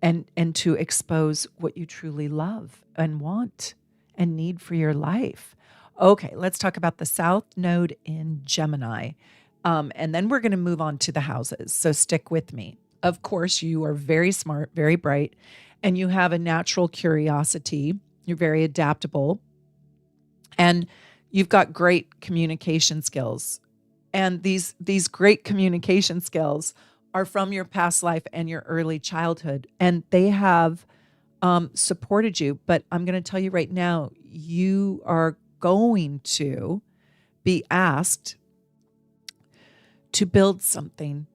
and to expose what you truly love and want and need for your life. Okay, let's talk about the South Node in Gemini. And then we're going to move on to the houses. So stick with me. Of course, you are very smart, very bright, and you have a natural curiosity. You're very adaptable, and you've got great communication skills. And these great communication skills are from your past life and your early childhood, and they have supported you. But I'm going to tell you right now, you are going to be asked to build something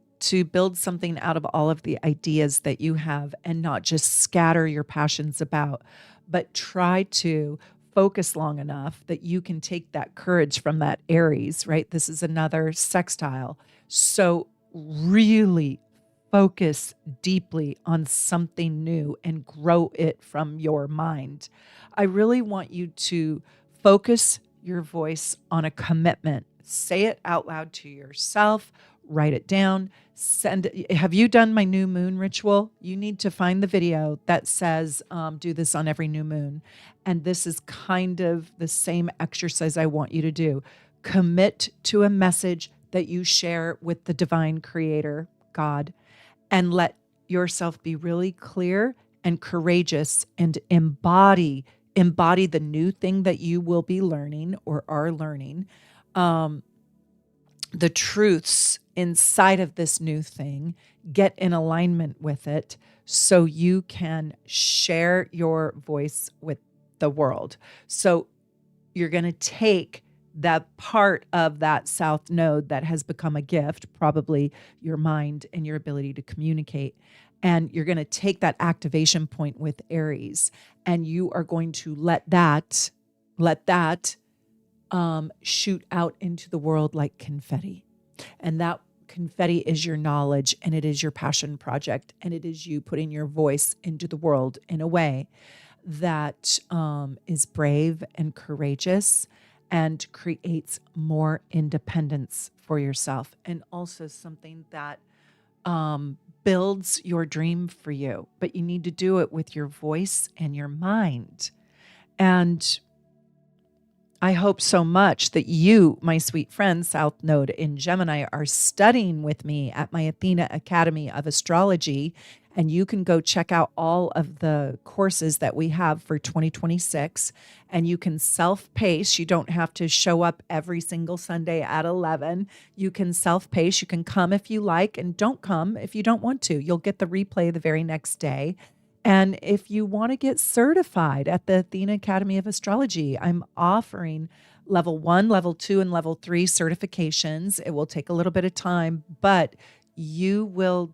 out of all of the ideas that you have, and not just scatter your passions about, but try to focus long enough that you can take that courage from that Aries, right? This is another sextile. So really focus deeply on something new and grow it from your mind. I really want you to focus your voice on a commitment. Say it out loud to yourself, write it down, have you done my new moon ritual? You need to find the video that says, do this on every new moon. And this is kind of the same exercise I want you to do. Commit to a message that you share with the divine creator, God, and let yourself be really clear and courageous, and embody the new thing that you will be learning or are learning. The truths inside of this new thing, get in alignment with it so you can share your voice with the world. So you're going to take that part of that south node that has become a gift, probably your mind and your ability to communicate. And you're going to take that activation point with Aries, and you are going to let that shoot out into the world like confetti. And that confetti is your knowledge, and it is your passion project, and it is you putting your voice into the world in a way that is brave and courageous and creates more independence for yourself, and also something that builds your dream for you. But you need to do it with your voice and your mind. And I hope so much that you, my sweet friend, South Node in Gemini, are studying with me at my Athena Academy of Astrology. And you can go check out all of the courses that we have for 2026. And you can self-pace. You don't have to show up every single Sunday at 11. You can self-pace. You can come if you like, and don't come if you don't want to. You'll get the replay the very next day. And if you want to get certified at the Athena Academy of Astrology, I'm offering level 1, level 2, and level 3 certifications. It will take a little bit of time, but you will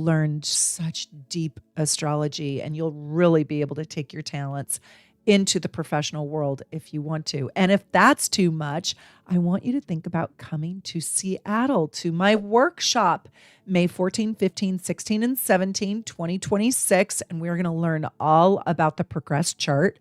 learn such deep astrology, and you'll really be able to take your talents into the professional world if you want to. And if that's too much, I want you to think about coming to Seattle to my workshop, May 14, 15, 16, and 17, 2026. And we're going to learn all about the progress chart.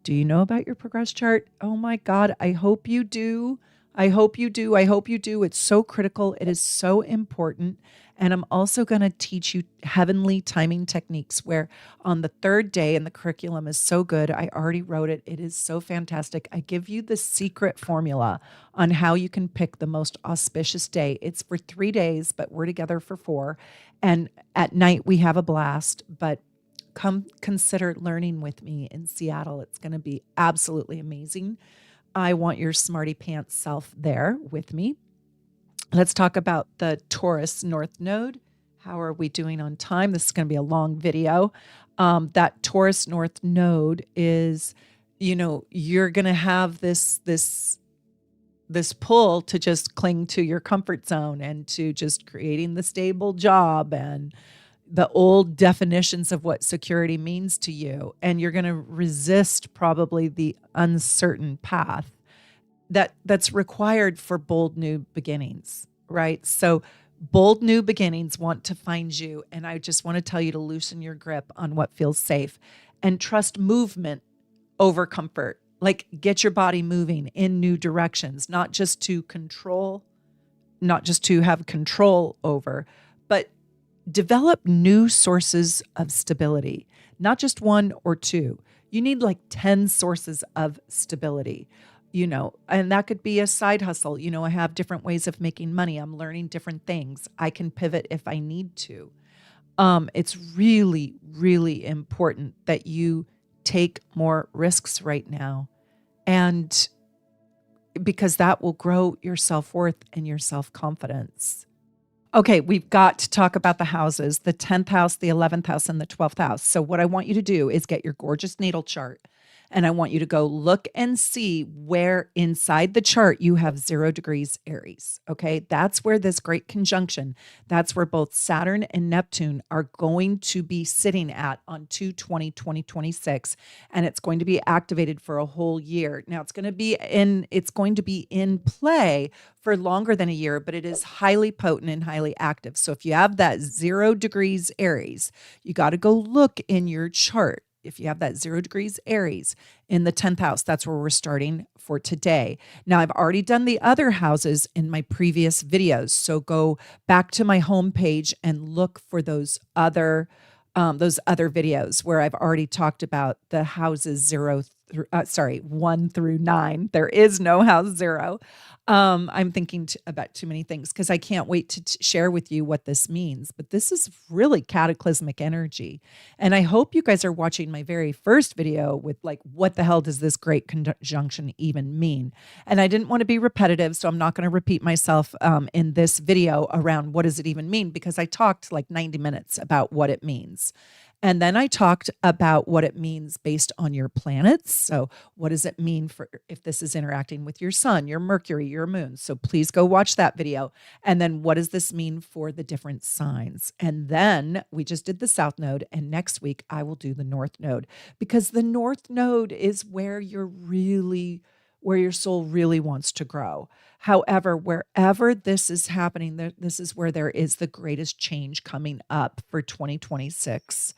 Do you know about your progress chart? Oh my God, I hope you do. I hope you do. I hope you do. It's so critical. It is so important. And I'm also going to teach you heavenly timing techniques, where on the third day, and the curriculum is so good, I already wrote it. It is so fantastic. I give you the secret formula on how you can pick the most auspicious day. It's for 3 days, but we're together for 4. And at night we have a blast, but come consider learning with me in Seattle. It's going to be absolutely amazing. I want your smarty pants self there with me. Let's talk about the Taurus North Node. How are we doing on time? This is going to be a long video. That Taurus North Node is, you're going to have this pull to just cling to your comfort zone and to just creating the stable job and the old definitions of what security means to you. And you're going to resist probably the uncertain path that's required for bold new beginnings, right? So bold new beginnings want to find you. And I just want to tell you to loosen your grip on what feels safe and trust movement over comfort. Like, get your body moving in new directions, not just to have control over, but develop new sources of stability, not just 1 or 2. You need like 10 sources of stability, and that could be a side hustle. I have different ways of making money. I'm learning different things. I can pivot if I need to. It's really, really important that you take more risks right now. And because that will grow your self-worth and your self-confidence. Okay, we've got to talk about the houses, the 10th house, the 11th house, and the 12th house. So what I want you to do is get your gorgeous natal chart, and I want you to go look and see where inside the chart you have 0 degrees Aries. Okay, that's where this great conjunction, that's where both Saturn and Neptune are going to be sitting at on 2/20/2026, and it's going to be activated for a whole year. Now it's going to be in play for longer than a year, but it is highly potent and highly active. So if you have that 0 degrees Aries, you got to go look in your chart. If you have that 0 degrees Aries in the 10th house, that's where we're starting for today. Now, I've already done the other houses in my previous videos. So go back to my homepage and look for those other videos where I've already talked about the houses 1 through 9. There is no house 0. I'm thinking about too many things because I can't wait to share with you what this means. But this is really cataclysmic energy. And I hope you guys are watching my very first video with like, what the hell does this great conjunction even mean? And I didn't want to be repetitive, so I'm not going to repeat myself in this video around what does it even mean, because I talked like 90 minutes about what it means. And then I talked about what it means based on your planets. So what does it mean for if this is interacting with your sun, your Mercury, your moon? So please go watch that video. And then what does this mean for the different signs? And then we just did the South Node. And next week I will do the North Node, because the North Node is where your soul really wants to grow. However, wherever this is happening, this is where there is the greatest change coming up for 2026,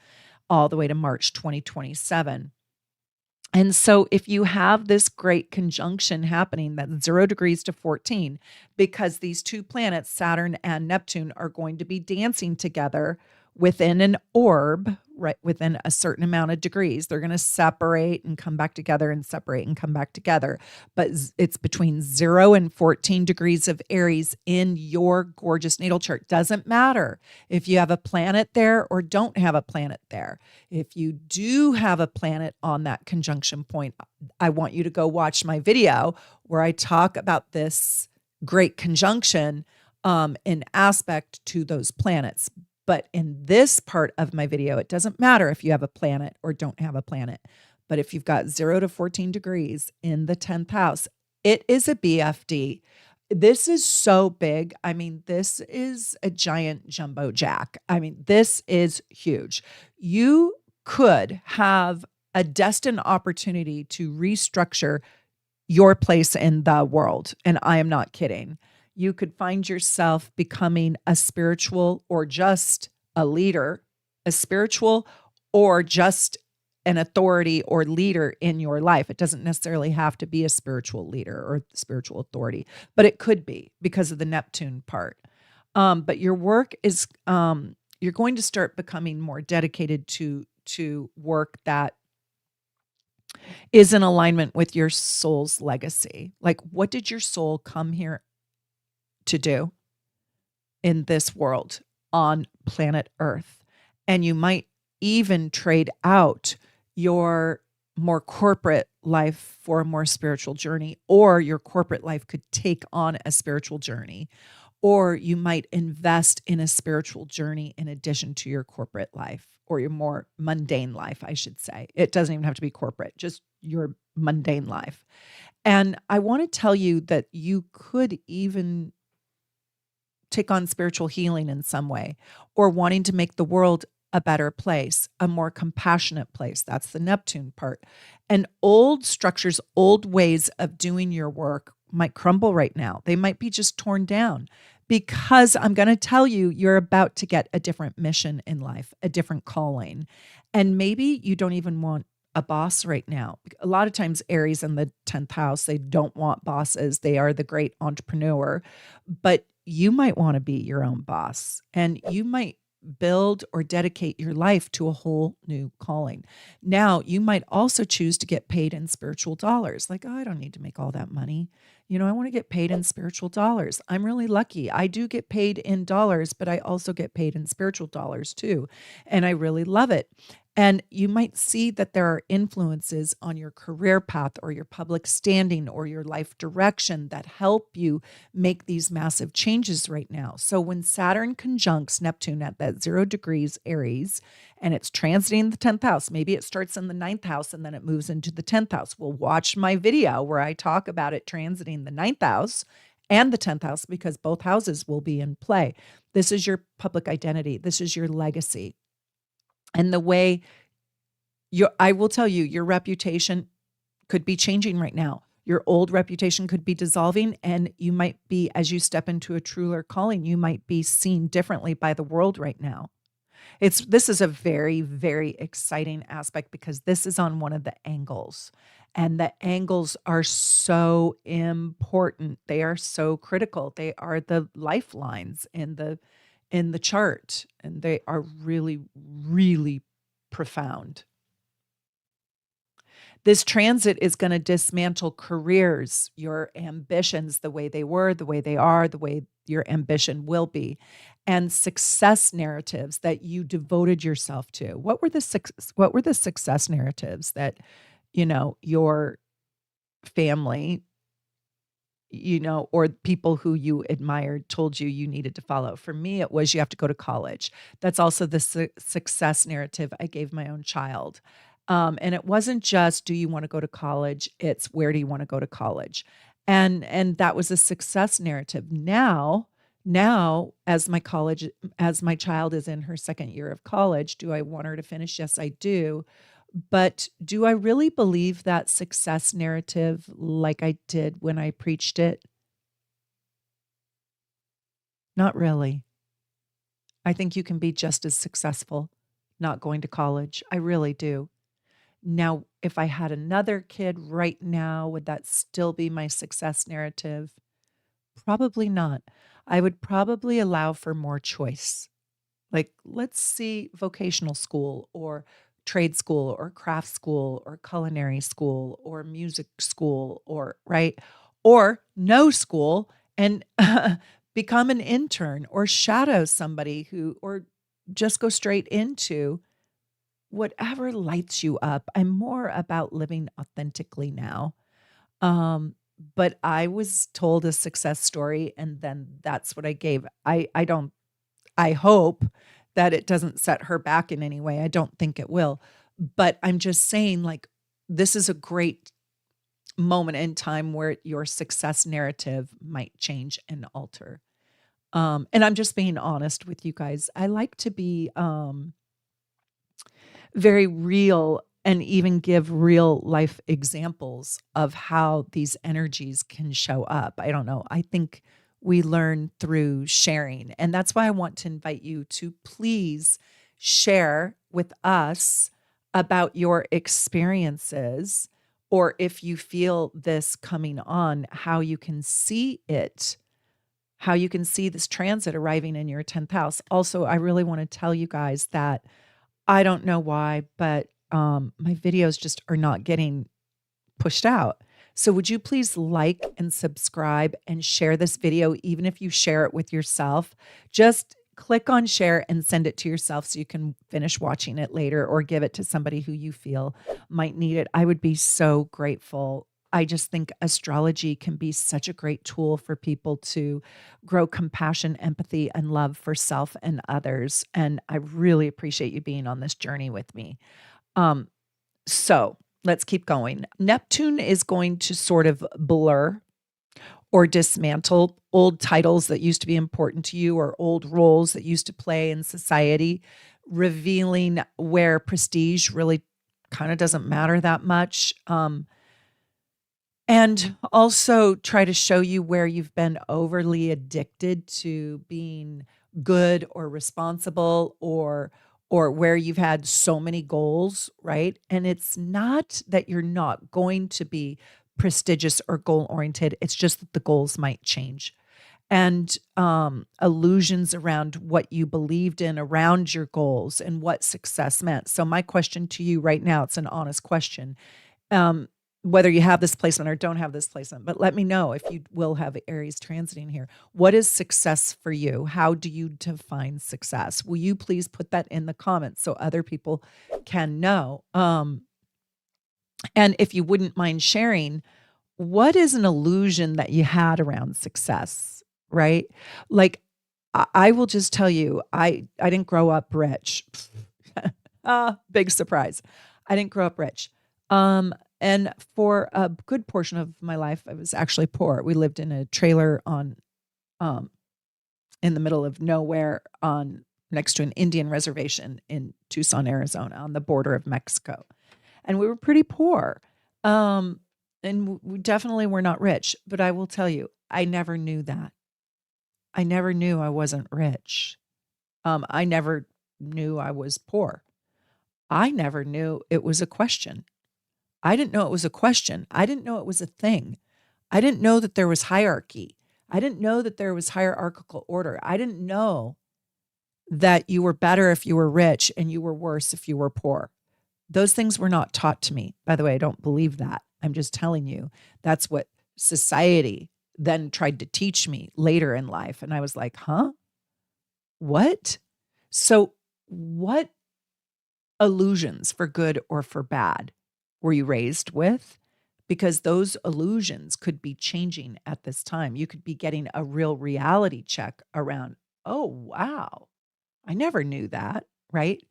all the way to March 2027. And so if you have this great conjunction happening, that's 0 degrees to 14, because these two planets, Saturn and Neptune, are going to be dancing together within an orb, right within a certain amount of degrees. They're going to separate and come back together and separate and come back together. But it's between 0 and 14 degrees of Aries in your gorgeous natal chart. Doesn't matter if you have a planet there or don't have a planet there. If you do have a planet on that conjunction point, I want you to go watch my video where I talk about this great conjunction in aspect to those planets. But in this part of my video, it doesn't matter if you have a planet or don't have a planet. But if you've got 0 to 14 degrees in the 10th house, it is a BFD. This is so big. I mean, this is a giant jumbo jack. I mean, this is huge. You could have a destined opportunity to restructure your place in the world. And I am not kidding. You could find yourself becoming a spiritual or just a leader, a spiritual or just an authority or leader in your life. It doesn't necessarily have to be a spiritual leader or spiritual authority, but it could be because of the Neptune part. But your work is, you're going to start becoming more dedicated to work that is in alignment with your soul's legacy. Like, what did your soul come here to do in this world on planet Earth? And you might even trade out your more corporate life for a more spiritual journey, or your corporate life could take on a spiritual journey, or you might invest in a spiritual journey in addition to your corporate life, or your more mundane life, I should say. It doesn't even have to be corporate, just your mundane life. And I want to tell you that you could even take on spiritual healing in some way, or wanting to make the world a better place, a more compassionate place. That's the Neptune part. And old structures, old ways of doing your work might crumble right now. They might be just torn down, because I'm going to tell you, you're about to get a different mission in life, a different calling. And maybe you don't even want a boss right now. A lot of times Aries in the 10th house, they don't want bosses. They are the great entrepreneur, but you might want to be your own boss, and you might build or dedicate your life to a whole new calling. Now, you might also choose to get paid in spiritual dollars. Like, oh, I don't need to make all that money. I want to get paid in spiritual dollars. I'm really lucky. I do get paid in dollars, but I also get paid in spiritual dollars too. And I really love it. And you might see that there are influences on your career path or your public standing or your life direction that help you make these massive changes right now. So when Saturn conjuncts Neptune at that 0 degrees Aries and it's transiting the 10th house, maybe it starts in the 9th house and then it moves into the 10th house. Well, watch my video where I talk about it transiting the 9th house and the 10th house because both houses will be in play. This is your public identity. This is your legacy. And the way I will tell you, your reputation could be changing right now. Your old reputation could be dissolving, and you might be, as you step into a truer calling, you might be seen differently by the world right now. This is a very, very exciting aspect because this is on one of the angles. And the angles are so important. They are so critical. They are the lifelines in the chart, and they are really, really profound. This transit is going to dismantle careers, your ambitions, the way they were, the way they are, the way your ambition will be, and success narratives that you devoted yourself to. What were the success narratives that, your family, or people who you admired told you needed to follow? For me, it was you have to go to college. That's also the success narrative I gave my own child. And it wasn't just, do you want to go to college? It's where do you want to go to college? And that was a success narrative. Now, as my child is in her second year of college, do I want her to finish? Yes, I do. But do I really believe that success narrative like I did when I preached it? Not really. I think you can be just as successful not going to college. I really do. Now, if I had another kid right now, would that still be my success narrative? Probably not. I would probably allow for more choice. Like, let's see vocational school or trade school or craft school or culinary school or music school or, right? Or no school and become an intern or shadow somebody or just go straight into whatever lights you up. I'm more about living authentically now. But I was told a success story and then that's what I gave. I hope that it doesn't set her back in any way. I don't think it will. But I'm just saying, like, this is a great moment in time where your success narrative might change and alter. And I'm just being honest with you guys. I like to be very real and even give real life examples of how these energies can show up. I don't know. I think we learn through sharing. And that's why I want to invite you to please share with us about your experiences, or if you feel this coming on, how you can see it, how you can see this transit arriving in your 10th house. Also, I really want to tell you guys that I don't know why, but my videos just are not getting pushed out. So would you please like and subscribe and share this video, even if you share it with yourself? Just click on share and send it to yourself so you can finish watching it later or give it to somebody who you feel might need it. I would be so grateful. I just think astrology can be such a great tool for people to grow compassion, empathy, and love for self and others. And I really appreciate you being on this journey with me. So let's keep going. Neptune is going to sort of blur or dismantle old titles that used to be important to you or old roles that used to play in society, revealing where prestige really kind of doesn't matter that much. And also try to show you where you've been overly addicted to being good or responsible, or where you've had so many goals, right? And it's not that you're not going to be prestigious or goal oriented. It's just that the goals might change. and illusions around what you believed in around your goals and what success meant. So my question to you right now, it's an honest question. Um, whether you have this placement or don't have this placement, but let me know if you will have Aries transiting here. What is success for you? How do you define success? Will you please put that in the comments so other people can know? And if you wouldn't mind sharing, what is an illusion that you had around success, right? Like, I will just tell you, I didn't grow up rich. Big surprise. I didn't grow up rich. And for a good portion of my life, I was actually poor. We lived in a trailer um, in the middle of nowhere on next to an Indian reservation in Tucson, Arizona, on the border of Mexico. And we were pretty poor. And we definitely were not rich. But I will tell you, I never knew that. I never knew I wasn't rich. I never knew I was poor. I never knew it was a question. I didn't know it was a question. I didn't know it was a thing. I didn't know that there was hierarchy. I didn't know that there was hierarchical order. I didn't know that you were better if you were rich and you were worse if you were poor. Those things were not taught to me. By the way, I don't believe that. I'm just telling you that's what society then tried to teach me later in life. And I was like, huh? What? So, what illusions, for good or for bad, were you raised with? Because those illusions could be changing at this time. You could be getting a real reality check around, oh, wow, I never knew that, right?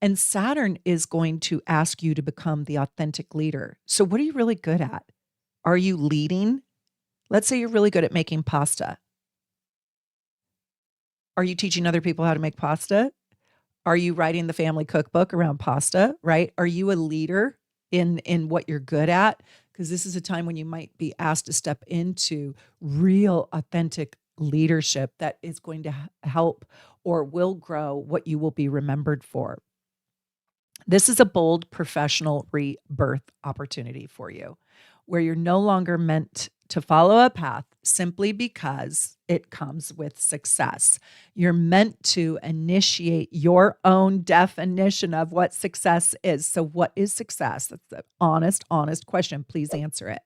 And Saturn is going to ask you to become the authentic leader. So, what are you really good at? Are you leading? Let's say you're really good at making pasta. Are you teaching other people how to make pasta? Are you writing the family cookbook around pasta, right? Are you a leader in what you're good at? Because this is a time when you might be asked to step into real authentic leadership that is going to help or will grow what you will be remembered for. This is a bold professional rebirth opportunity for you, where you're no longer meant to follow a path simply because it comes with success. You're meant to initiate your own definition of what success is. So, what is success? That's an honest question. Please answer it.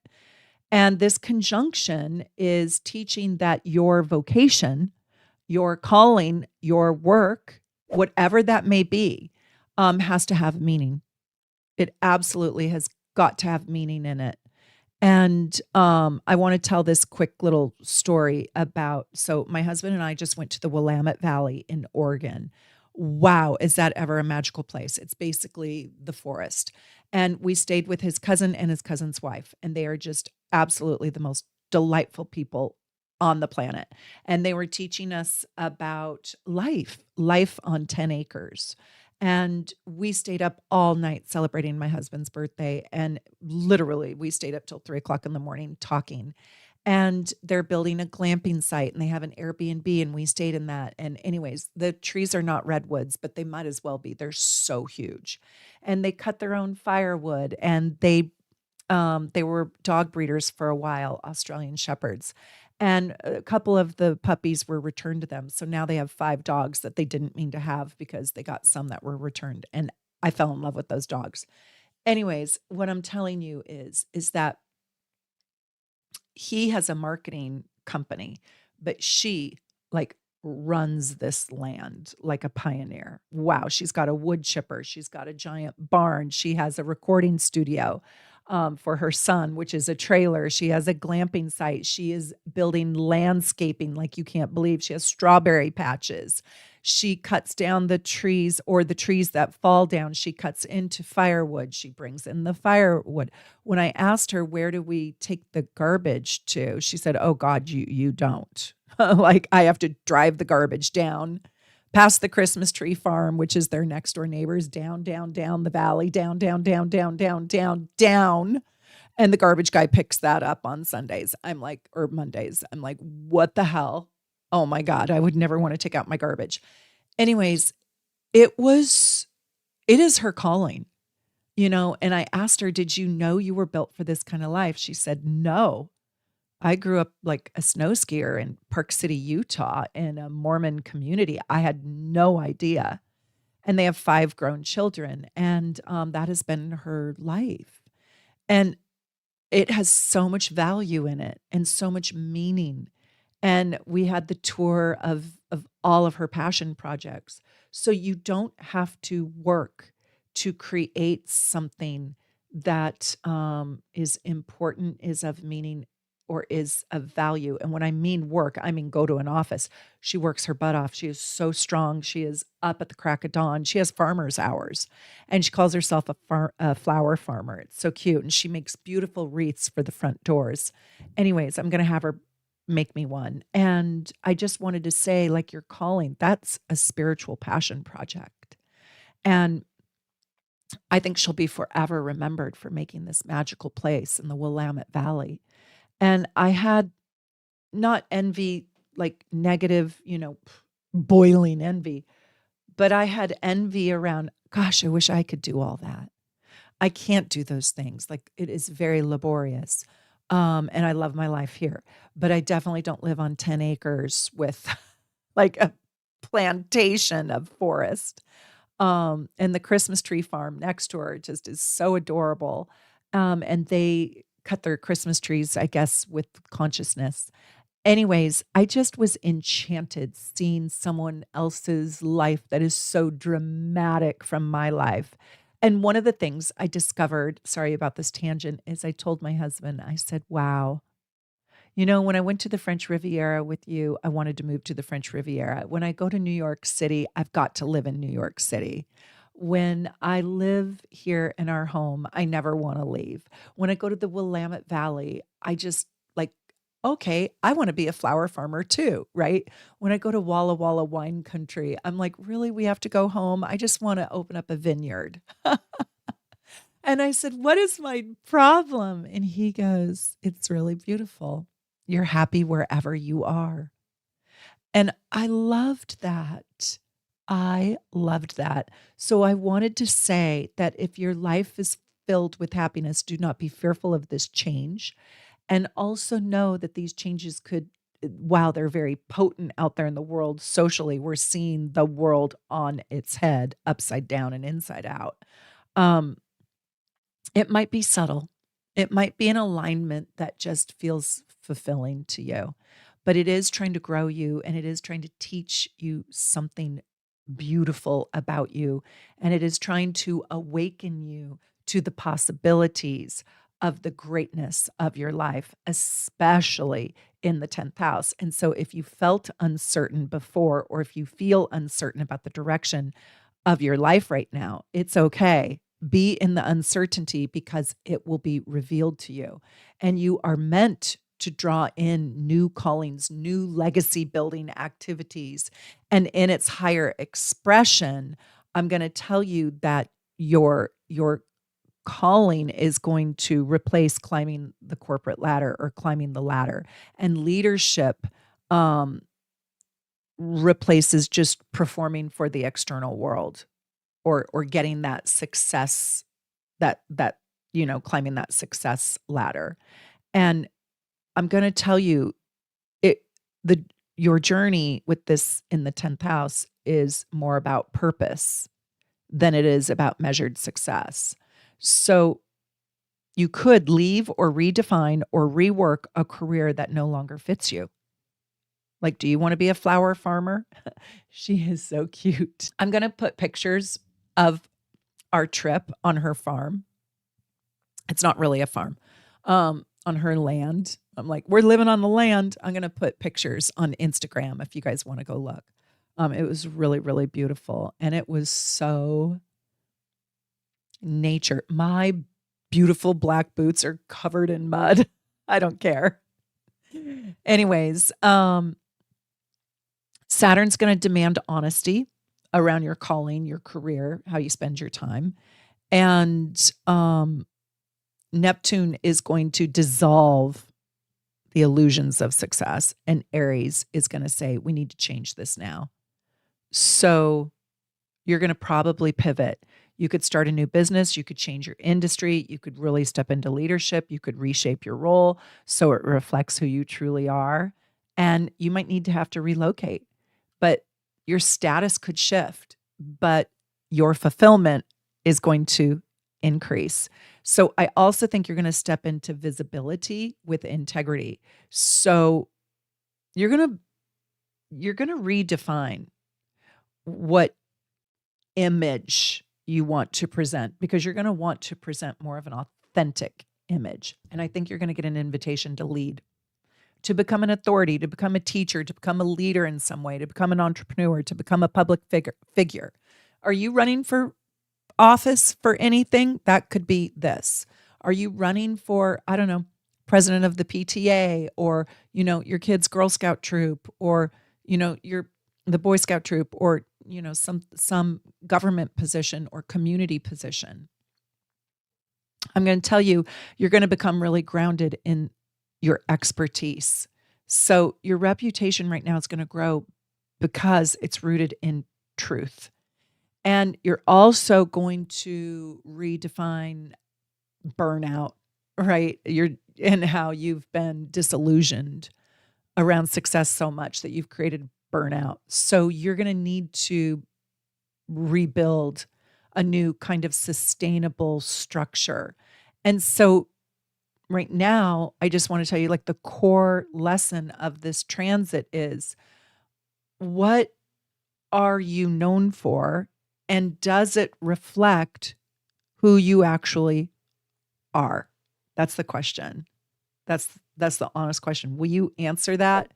And this conjunction is teaching that your vocation, your calling, your work, whatever that may be, has to have meaning. It absolutely has got to have meaning in it. And I want to tell this quick little story about, so my husband and I just went to the Willamette Valley in Oregon. Wow, is that ever a magical place? It's basically the forest. And we stayed with his cousin and his cousin's wife, and they are just absolutely the most delightful people on the planet. And they were teaching us about life on 10 acres. And we stayed up all night celebrating my husband's birthday. And literally, we stayed up till 3 o'clock in the morning talking. And they're building a glamping site and they have an Airbnb, and we stayed in that. And, anyways, the trees are not redwoods, but they might as well be. They're so huge. And they cut their own firewood, and they were dog breeders for a while, Australian shepherds. And a couple of the puppies were returned to them. So now they have 5 dogs that they didn't mean to have because they got some that were returned. And I fell in love with those dogs. Anyways, what I'm telling you is that he has a marketing company, but she like runs this land like a pioneer. Wow. She's got a wood chipper. She's got a giant barn. She has a recording studio for her son, which is a trailer. She has a glamping site. She is building landscaping like you can't believe. She has strawberry patches. She cuts down the trees, or the trees that fall down, she cuts into firewood. She brings in the firewood. When I asked her, where do we take the garbage to? She said, oh God, you don't. Like, I have to drive the garbage down past the Christmas tree farm, which is their next door neighbors, down the valley, down. And the garbage guy picks that up on Sundays. I'm like, or Mondays. I'm like, what the hell? Oh my God, I would never want to take out my garbage. Anyways, it is her calling, And I asked her, did you know you were built for this kind of life? She said, no, I grew up like a snow skier in Park City, Utah, in a Mormon community. I had no idea. And they have 5 grown children, and that has been her life. And it has so much value in it and so much meaning. And we had the tour of all of her passion projects. So you don't have to work to create something that is important, is of meaning, or is of value. And when I mean work, I mean go to an office. She works her butt off. She is so strong. She is up at the crack of dawn. She has farmer's hours, and she calls herself a flower farmer. It's so cute. And she makes beautiful wreaths for the front doors. Anyways, I'm going to have her make me one. And I just wanted to say, like, your calling, that's a spiritual passion project. And I think she'll be forever remembered for making this magical place in the Willamette Valley. And I had not envy, like negative, boiling envy, but I had envy around, gosh, I wish I could do all that. I can't do those things. Like, it is very laborious. And I love my life here, but I definitely don't live on 10 acres with like a plantation of forest. And the Christmas tree farm next door just is so adorable. And they cut their Christmas trees, I guess, with consciousness. Anyways, I just was enchanted seeing someone else's life that is so dramatic from my life. And one of the things I discovered, sorry about this tangent, is I told my husband, I said, wow, when I went to the French Riviera with you, I wanted to move to the French Riviera. When I go to New York City, I've got to live in New York City. When I live here in our home, I never want to leave. When I go to the Willamette Valley, I just like, okay, I want to be a flower farmer too, right? When I go to Walla Walla wine country, I'm like, really, we have to go home? I just want to open up a vineyard. And I said, what is my problem? And he goes, it's really beautiful. You're happy wherever you are. And I loved that. I loved that. So I wanted to say that if your life is filled with happiness, do not be fearful of this change. And also know that these changes could, while they're very potent out there in the world socially, we're seeing the world on its head, upside down and inside out. Um, it might be subtle. It might be an alignment that just feels fulfilling to you, but it is trying to grow you, and it is trying to teach you something beautiful about you. And it is trying to awaken you to the possibilities of the greatness of your life, especially in the 10th house. And so if you felt uncertain before, or if you feel uncertain about the direction of your life right now, it's okay. Be in the uncertainty, because it will be revealed to you. And you are meant to draw in new callings, new legacy building activities. And in its higher expression, I'm going to tell you that your calling is going to replace climbing the corporate ladder or climbing the ladder. And leadership replaces just performing for the external world, or getting that success, that climbing that success ladder. And I'm going to tell you, your journey with this in the 10th house is more about purpose than it is about measured success. So you could leave or redefine or rework a career that no longer fits you. Like, do you want to be a flower farmer? She is so cute. I'm going to put pictures of our trip on her farm. It's not really a farm. On her land. I'm like, we're living on the land. I'm going to put pictures on Instagram if you guys want to go look. It was really, really beautiful. And it was so nature. My beautiful black boots are covered in mud. I don't care. Anyways, Saturn's going to demand honesty around your calling, your career, how you spend your time. And Neptune is going to dissolve the illusions of success. And Aries is going to say, we need to change this now. So you're going to probably pivot. You could start a new business. You could change your industry. You could really step into leadership. You could reshape your role so it reflects who you truly are. And you might need to have to relocate, but your status could shift, but your fulfillment is going to increase. So I also think you're going to step into visibility with integrity. So you're going to redefine what image you want to present, because you're going to want to present more of an authentic image. And I think you're going to get an invitation to lead, to become an authority, to become a teacher, to become a leader in some way, to become an entrepreneur, to become a public figure. Are you running for office for anything? That could be this. Are you running for, I don't know, president of the PTA, or, your kid's Girl Scout troop, or, the Boy Scout troop, or, some government position or community position? I'm going to tell you, you're going to become really grounded in your expertise. So your reputation right now is going to grow because it's rooted in truth. And you're also going to redefine burnout, right? And how you've been disillusioned around success so much that you've created burnout. So you're going to need to rebuild a new kind of sustainable structure. And so right now, I just want to tell you, like, the core lesson of this transit is, what are you known for? And does it reflect who you actually are? That's the question. That's the honest question. Will you answer that?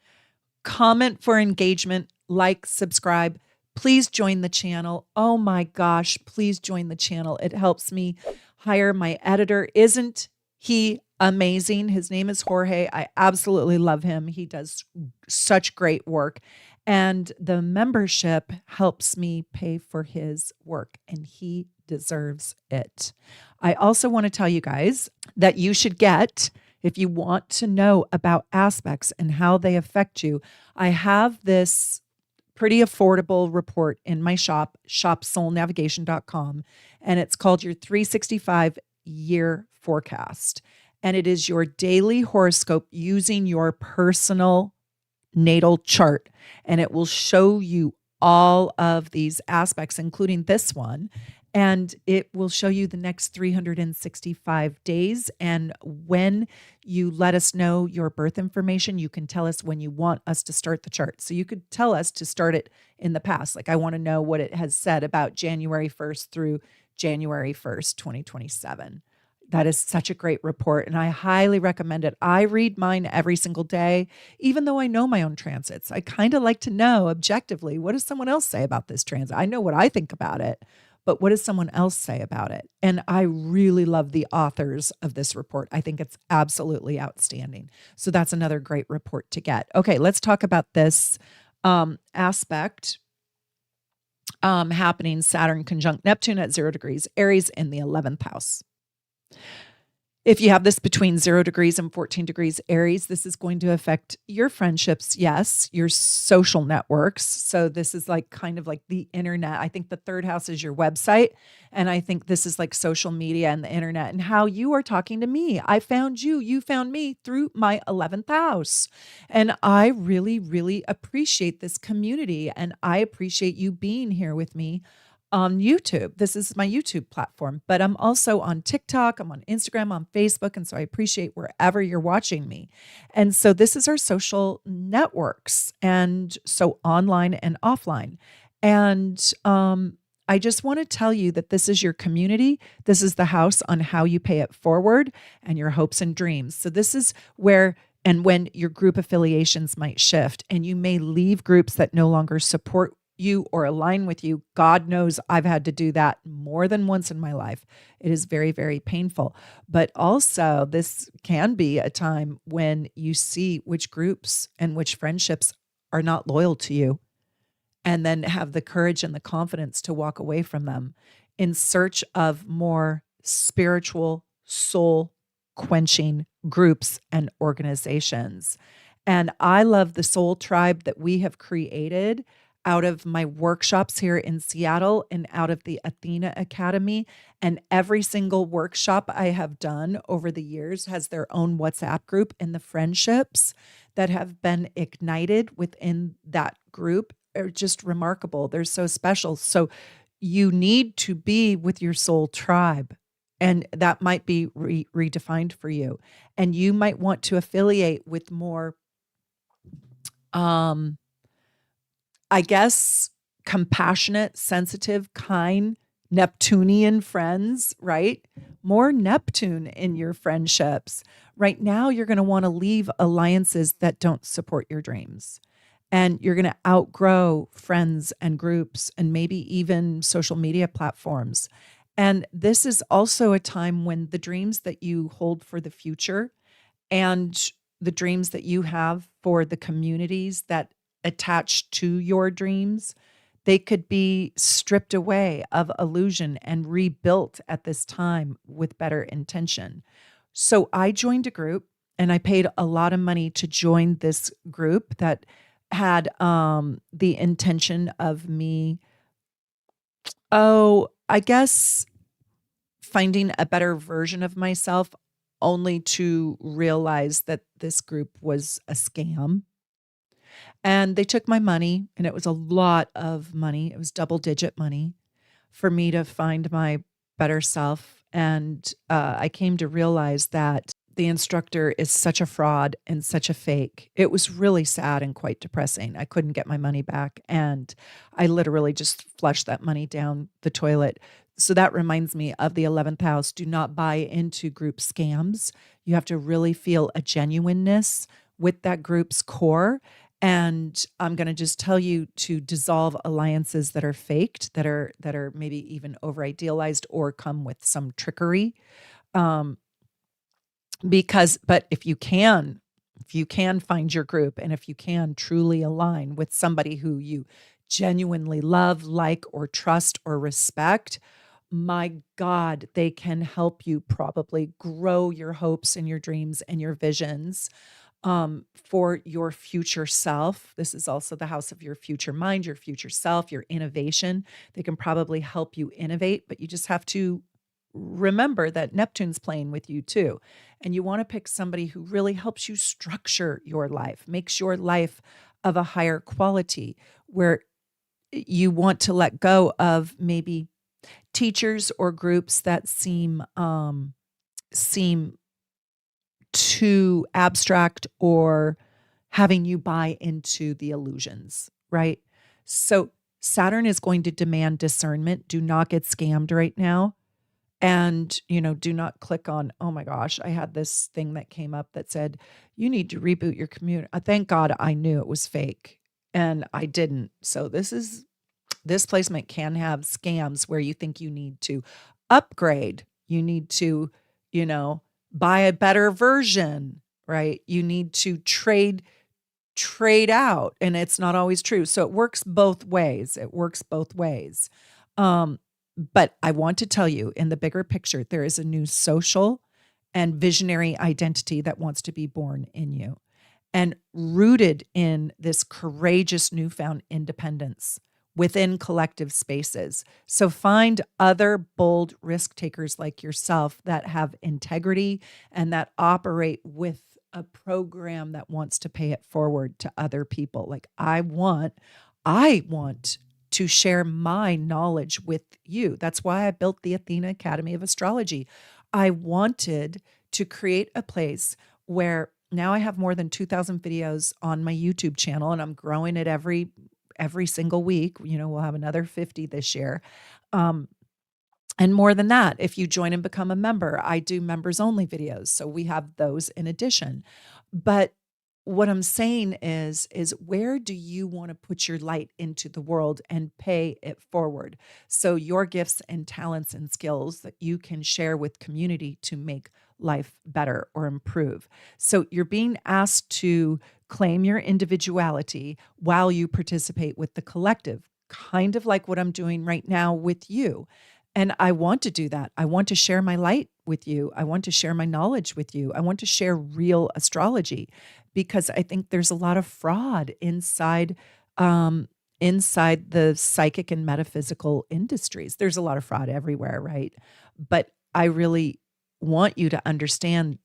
Comment for engagement, like, subscribe. Please join the channel. Oh my gosh, please join the channel. It helps me hire my editor. Isn't he amazing? His name is Jorge. I absolutely love him. He does such great work. And the membership helps me pay for his work, and he deserves it. I also want to tell you guys that you should get, if you want to know about aspects and how they affect you, I have this pretty affordable report in my shop, shopsoulnavigation.com, and it's called your 365 year forecast. And it is your daily horoscope using your personal natal chart. And it will show you all of these aspects, including this one. And it will show you the next 365 days. And when you let us know your birth information, you can tell us when you want us to start the chart. So you could tell us to start it in the past. Like, I want to know what it has said about January 1st through January 1st, 2027. That is such a great report, and I highly recommend it. I read mine every single day, even though I know my own transits. I kind of like to know objectively, what does someone else say about this transit? I know what I think about it, but what does someone else say about it? And I really love the authors of this report. I think it's absolutely outstanding. So that's another great report to get. Okay, let's talk about this aspect happening. Saturn conjunct Neptune at 0 degrees Aries in the 11th house. If you have this between 0 degrees and 14 degrees Aries, this is going to affect your friendships. Yes, your social networks. So this is like kind of like the internet. I think the third house is your website. And I think this is like social media and the internet and how you are talking to me. I found you, you found me through my 11th house. And I really, really appreciate this community. And I appreciate you being here with me on YouTube. This is my YouTube platform, but I'm also on TikTok, I'm on Instagram, on Facebook. And so I appreciate wherever you're watching me. And so this is our social networks, and so online and offline. And I just want to tell you that this is your community. This is the house on how you pay it forward and your hopes and dreams. So this is where and when your group affiliations might shift, and you may leave groups that no longer support you or align with you. God knows I've had to do that more than once in my life. It is very, very painful. But also, this can be a time when you see which groups and which friendships are not loyal to you, and then have the courage and the confidence to walk away from them in search of more spiritual, soul quenching groups and organizations. And I love the soul tribe that we have created out of my workshops here in Seattle and out of the Athena Academy. And every single workshop I have done over the years has their own WhatsApp group, and the friendships that have been ignited within that group are just remarkable. They're so special. So you need to be with your soul tribe. And that might be redefined for you. And you might want to affiliate with more, I guess, compassionate, sensitive, kind, Neptunian friends, right? More Neptune in your friendships. Right now, you're going to want to leave alliances that don't support your dreams. And you're going to outgrow friends and groups and maybe even social media platforms. And this is also a time when the dreams that you hold for the future and the dreams that you have for the communities that attach to your dreams, they could be stripped away of illusion and rebuilt at this time with better intention. So I joined a group, and I paid a lot of money to join this group that had the intention of me, I guess, finding a better version of myself, only to realize that this group was a scam. And they took my money, and it was a lot of money. It was double-digit money for me to find my better self. And I came to realize that the instructor is such a fraud and such a fake. It was really sad and quite depressing. I couldn't get my money back, and I literally just flushed that money down the toilet. So that reminds me of the 11th house. Do not buy into group scams. You have to really feel a genuineness with that group's core. And I'm going to just tell you to dissolve alliances that are faked, that are maybe even over idealized or come with some trickery. But if you can find your group, and if you can truly align with somebody who you genuinely love, like, or trust or respect, my God, they can help you probably grow your hopes and your dreams and your visions for your future self. This is also the house of your future mind, your future self, your innovation. They can probably help you innovate, but you just have to remember that Neptune's playing with you too. And you want to pick somebody who really helps you structure your life, makes your life of a higher quality, where you want to let go of maybe teachers or groups that seem too abstract, or having you buy into the illusions, right? So Saturn is going to demand discernment. Do not get scammed right now. And, do not click on, oh my gosh, I had this thing that came up that said, you need to reboot your community. Thank God I knew it was fake, and I didn't. So this placement can have scams where you think you need to upgrade. You need to, buy a better version, right? You need to trade out, and it's not always true. So it works both ways. But I want to tell you, in the bigger picture, there is a new social and visionary identity that wants to be born in you, and rooted in this courageous newfound independence within collective spaces. So find other bold risk takers like yourself that have integrity and that operate with a program that wants to pay it forward to other people. Like I want to share my knowledge with you. That's why I built the Athena Academy of Astrology. I wanted to create a place where now I have more than 2,000 videos on my YouTube channel, and I'm growing it every single week. We'll have another 50 this year. And more than that, if you join and become a member, I do members only videos. So we have those in addition. But what I'm saying is where do you want to put your light into the world and pay it forward? So your gifts and talents and skills that you can share with community to make life better or improve. So you're being asked to claim your individuality while you participate with the collective, kind of like what I'm doing right now with you. And I want to do that. I want to share my light with you. I want to share my knowledge with you. I want to share real astrology, because I think there's a lot of fraud inside inside the psychic and metaphysical industries. There's a lot of fraud everywhere, right? But I really want you to understand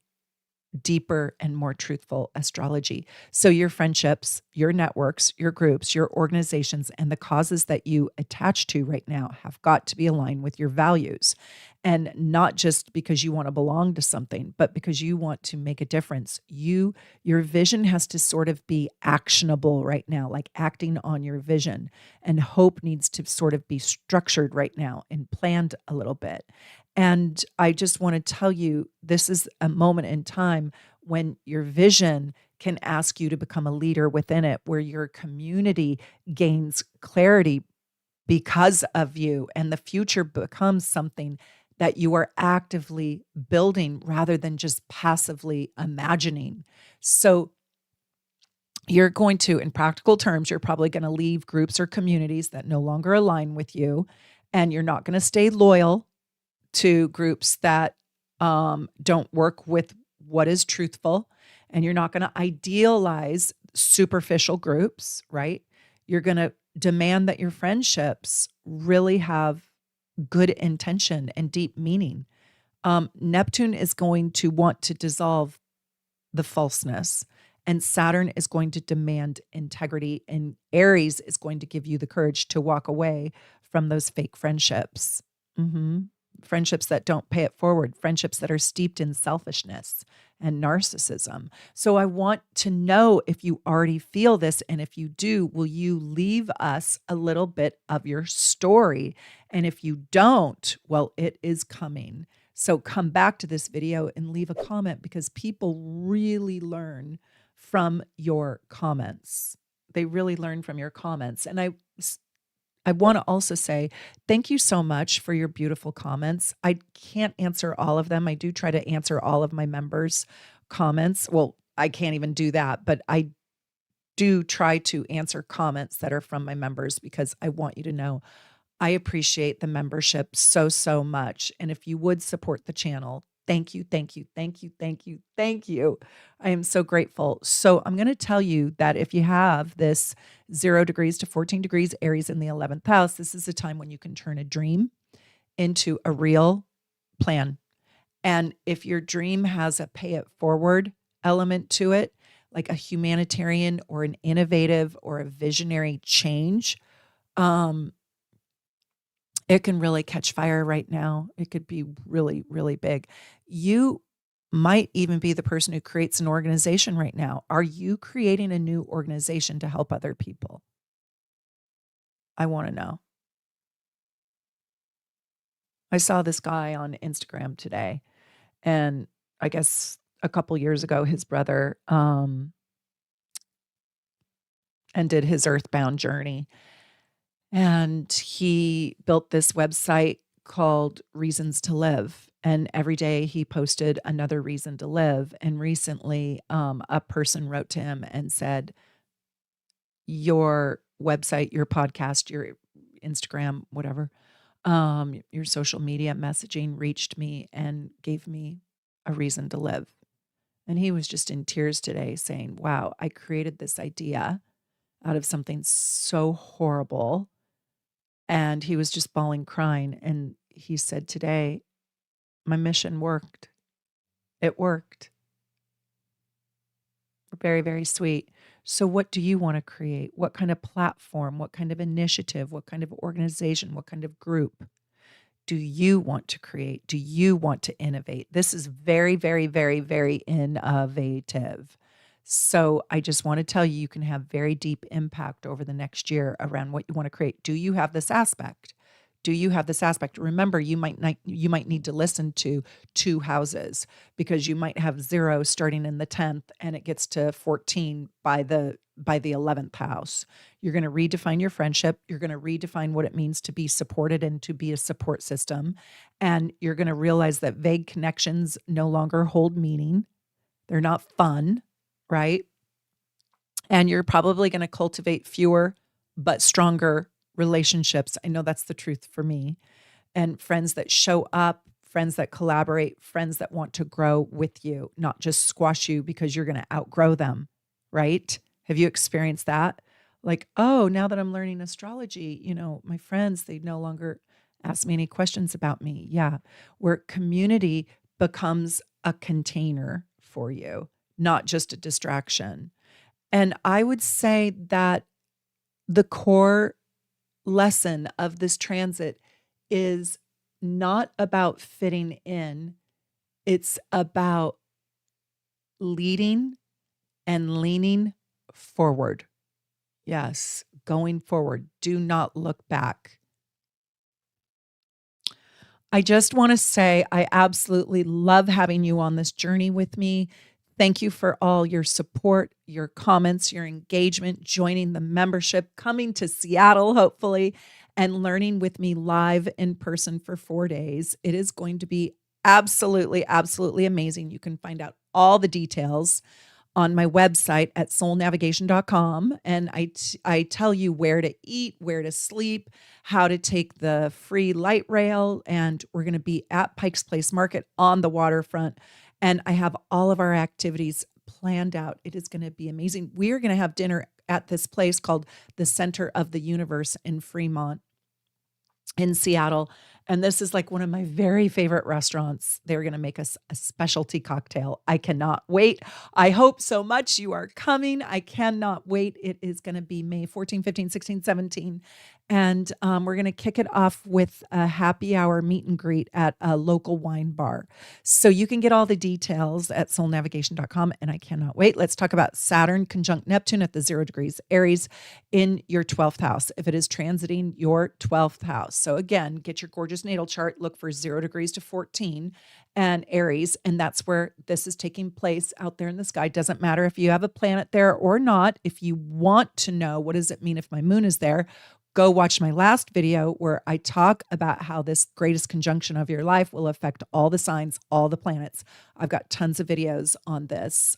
deeper and more truthful astrology. So your friendships, your networks, your groups, your organizations, and the causes that you attach to right now have got to be aligned with your values. And not just because you want to belong to something, but because you want to make a difference. Your vision has to sort of be actionable right now, like acting on your vision. And hope needs to sort of be structured right now and planned a little bit. And I just want to tell you, this is a moment in time when your vision can ask you to become a leader within it, where your community gains clarity because of you, and the future becomes something that you are actively building rather than just passively imagining. So you're going to, in practical terms, you're probably going to leave groups or communities that no longer align with you, and you're not going to stay loyal to groups that don't work with what is truthful, and you're not going to idealize superficial groups, right? You're going to demand that your friendships really have good intention and deep meaning. Neptune is going to want to dissolve the falseness, and Saturn is going to demand integrity, and Aries is going to give you the courage to walk away from those fake friendships. Friendships that don't pay it forward, friendships that are steeped in selfishness and narcissism. So I want to know if you already feel this. And if you do, will you leave us a little bit of your story? And if you don't, well, it is coming. So come back to this video and leave a comment, because people really learn from your comments. They really learn from your comments. And I want to also say thank you so much for your beautiful comments. I can't answer all of them. I do try to answer all of my members' comments. Well, I can't even do that, but I do try to answer comments that are from my members, because I want you to know I appreciate the membership so, so much. And if you would support the channel, thank you, thank you, thank you, thank you, thank you. I am so grateful. So I'm going to tell you that if you have this 0 degrees to 14 degrees Aries in the 11th house, this is a time when you can turn a dream into a real plan. And if your dream has a pay it forward element to it, like a humanitarian or an innovative or a visionary change, it can really catch fire right now. It could be really, really big. You might even be the person who creates an organization right now. Are you creating a new organization to help other people? I want to know. I saw this guy on Instagram today, and I guess a couple years ago, his brother ended his earthbound journey. And he built this website called Reasons to Live. And every day he posted another reason to live. And recently, a person wrote to him and said, your website, your podcast, your Instagram, whatever, your social media messaging reached me and gave me a reason to live. And he was just in tears today saying, wow, I created this idea out of something so horrible. And he was just bawling, crying. And he said today, my mission worked. It worked. Very, very sweet. So what do you want to create? What kind of platform? What kind of initiative? What kind of organization? What kind of group do you want to create? Do you want to innovate? This is very, very, very, very innovative. So I just want to tell you, you can have very deep impact over the next year around what you want to create. Do you have this aspect? Do you have this aspect? Remember, you might need to listen to 2 houses, because you might have 0 starting in the 10th and it gets to 14 by the 11th house. You're going to redefine your friendship. You're going to redefine what it means to be supported and to be a support system. And you're going to realize that vague connections no longer hold meaning. They're not fun, right? And you're probably going to cultivate fewer but stronger relationships. I know that's the truth for me. And friends that show up, friends that collaborate, friends that want to grow with you, not just squash you because you're going to outgrow them, right? Have you experienced that? Like, oh, now that I'm learning astrology, my friends, they no longer ask me any questions about me. Yeah. Where community becomes a container for you, not just a distraction. And I would say that the core lesson of this transit is not about fitting in, it's about leading and leaning forward. Yes, going forward. Do not look back. I just want to say I absolutely love having you on this journey with me. Thank you for all your support, your comments, your engagement, joining the membership, coming to Seattle, hopefully, and learning with me live in person for 4 days. It is going to be absolutely, absolutely amazing. You can find out all the details on my website at soulnavigation.com. And I tell you where to eat, where to sleep, how to take the free light rail. And we're going to be at Pike's Place Market on the waterfront. And I have all of our activities planned out. It is going to be amazing. We are going to have dinner at this place called the Center of the Universe in Fremont, in Seattle. And this is like one of my very favorite restaurants. They're going to make us a specialty cocktail. I cannot wait. I hope so much you are coming. I cannot wait. It is going to be May 14, 15, 16, 17. And we're going to kick it off with a happy hour meet and greet at a local wine bar. So you can get all the details at soulnavigation.com. And I cannot wait. Let's talk about Saturn conjunct Neptune at the 0 degrees Aries in your 12th house, if it is transiting your 12th house. So again, get your gorgeous natal chart, look for 0 degrees to 14 and Aries. And that's where this is taking place out there in the sky. Doesn't matter if you have a planet there or not. If you want to know what does it mean if my moon is there, go watch my last video where I talk about how this greatest conjunction of your life will affect all the signs, all the planets. I've got tons of videos on this.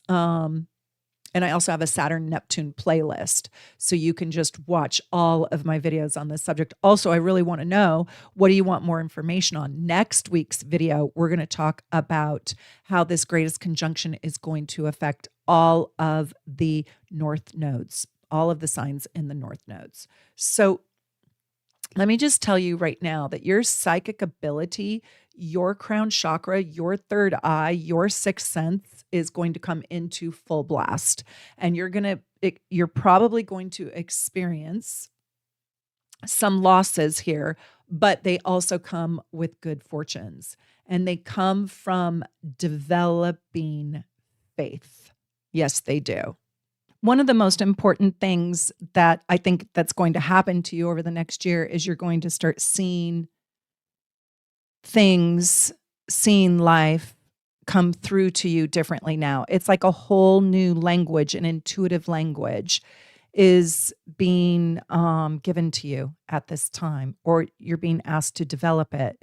And I also have a Saturn Neptune playlist. So you can just watch all of my videos on this subject. Also, I really want to know, what do you want more information on? Next week's video, we're going to talk about how this greatest conjunction is going to affect all of the north nodes, all of the signs in the north nodes. So let me just tell you right now that your psychic ability, your crown chakra, your third eye, your sixth sense is going to come into full blast. And you're probably going to experience some losses here, but they also come with good fortunes. And they come from developing faith. Yes, they do. One of the most important things that I think that's going to happen to you over the next year is you're going to start seeing things, seeing life come through to you differently now. It's like a whole new language, an intuitive language is being given to you at this time, or you're being asked to develop it.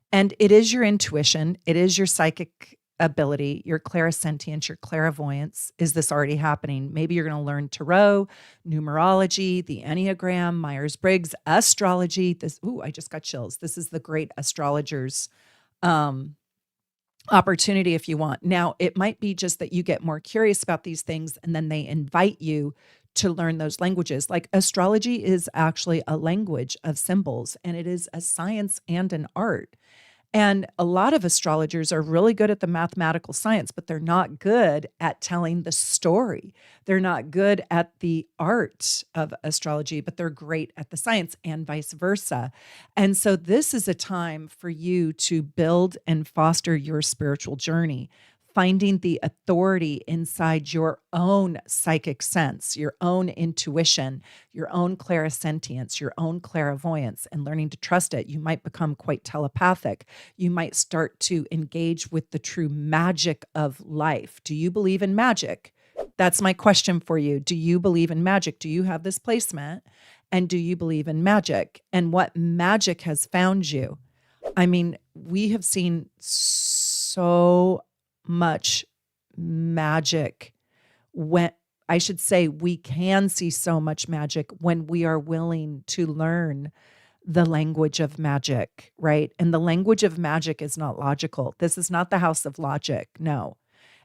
And it is your intuition. It is your psychic ability, your clairsentience, your clairvoyance. Is this already happening? Maybe you're going to learn tarot, numerology, the Enneagram, Myers-Briggs, astrology. I just got chills. This is the great astrologers opportunity if you want. Now, it might be just that you get more curious about these things and then they invite you to learn those languages. Like astrology is actually a language of symbols, and it is a science and an art. And a lot of astrologers are really good at the mathematical science, but they're not good at telling the story. They're not good at the art of astrology, but they're great at the science, and vice versa. And so this is a time for you to build and foster your spiritual journey, finding the authority inside your own psychic sense, your own intuition, your own clairsentience, your own clairvoyance, and learning to trust it. You might become quite telepathic. You might start to engage with the true magic of life. Do you believe in magic? That's my question for you. Do you believe in magic? Do you have this placement? And do you believe in magic? And what magic has found you? I mean, we have seen so much magic when we can see so much magic when we are willing to learn the language of magic, right? And the language of magic is not logical. This is not the house of logic. No.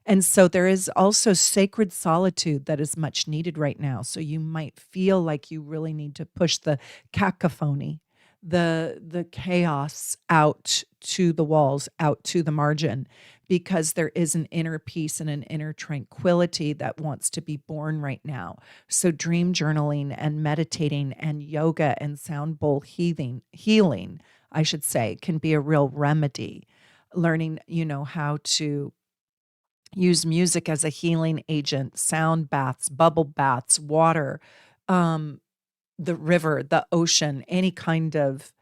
And so there is also sacred solitude that is much needed right now. So you might feel like you really need to push the cacophony, the chaos out to the walls, out to the margin, because there is an inner peace and an inner tranquility that wants to be born right now. So dream journaling and meditating and yoga and sound bowl healing, I should say, can be a real remedy. Learning, how to use music as a healing agent, sound baths, bubble baths, water, um, the river, the ocean, any kind of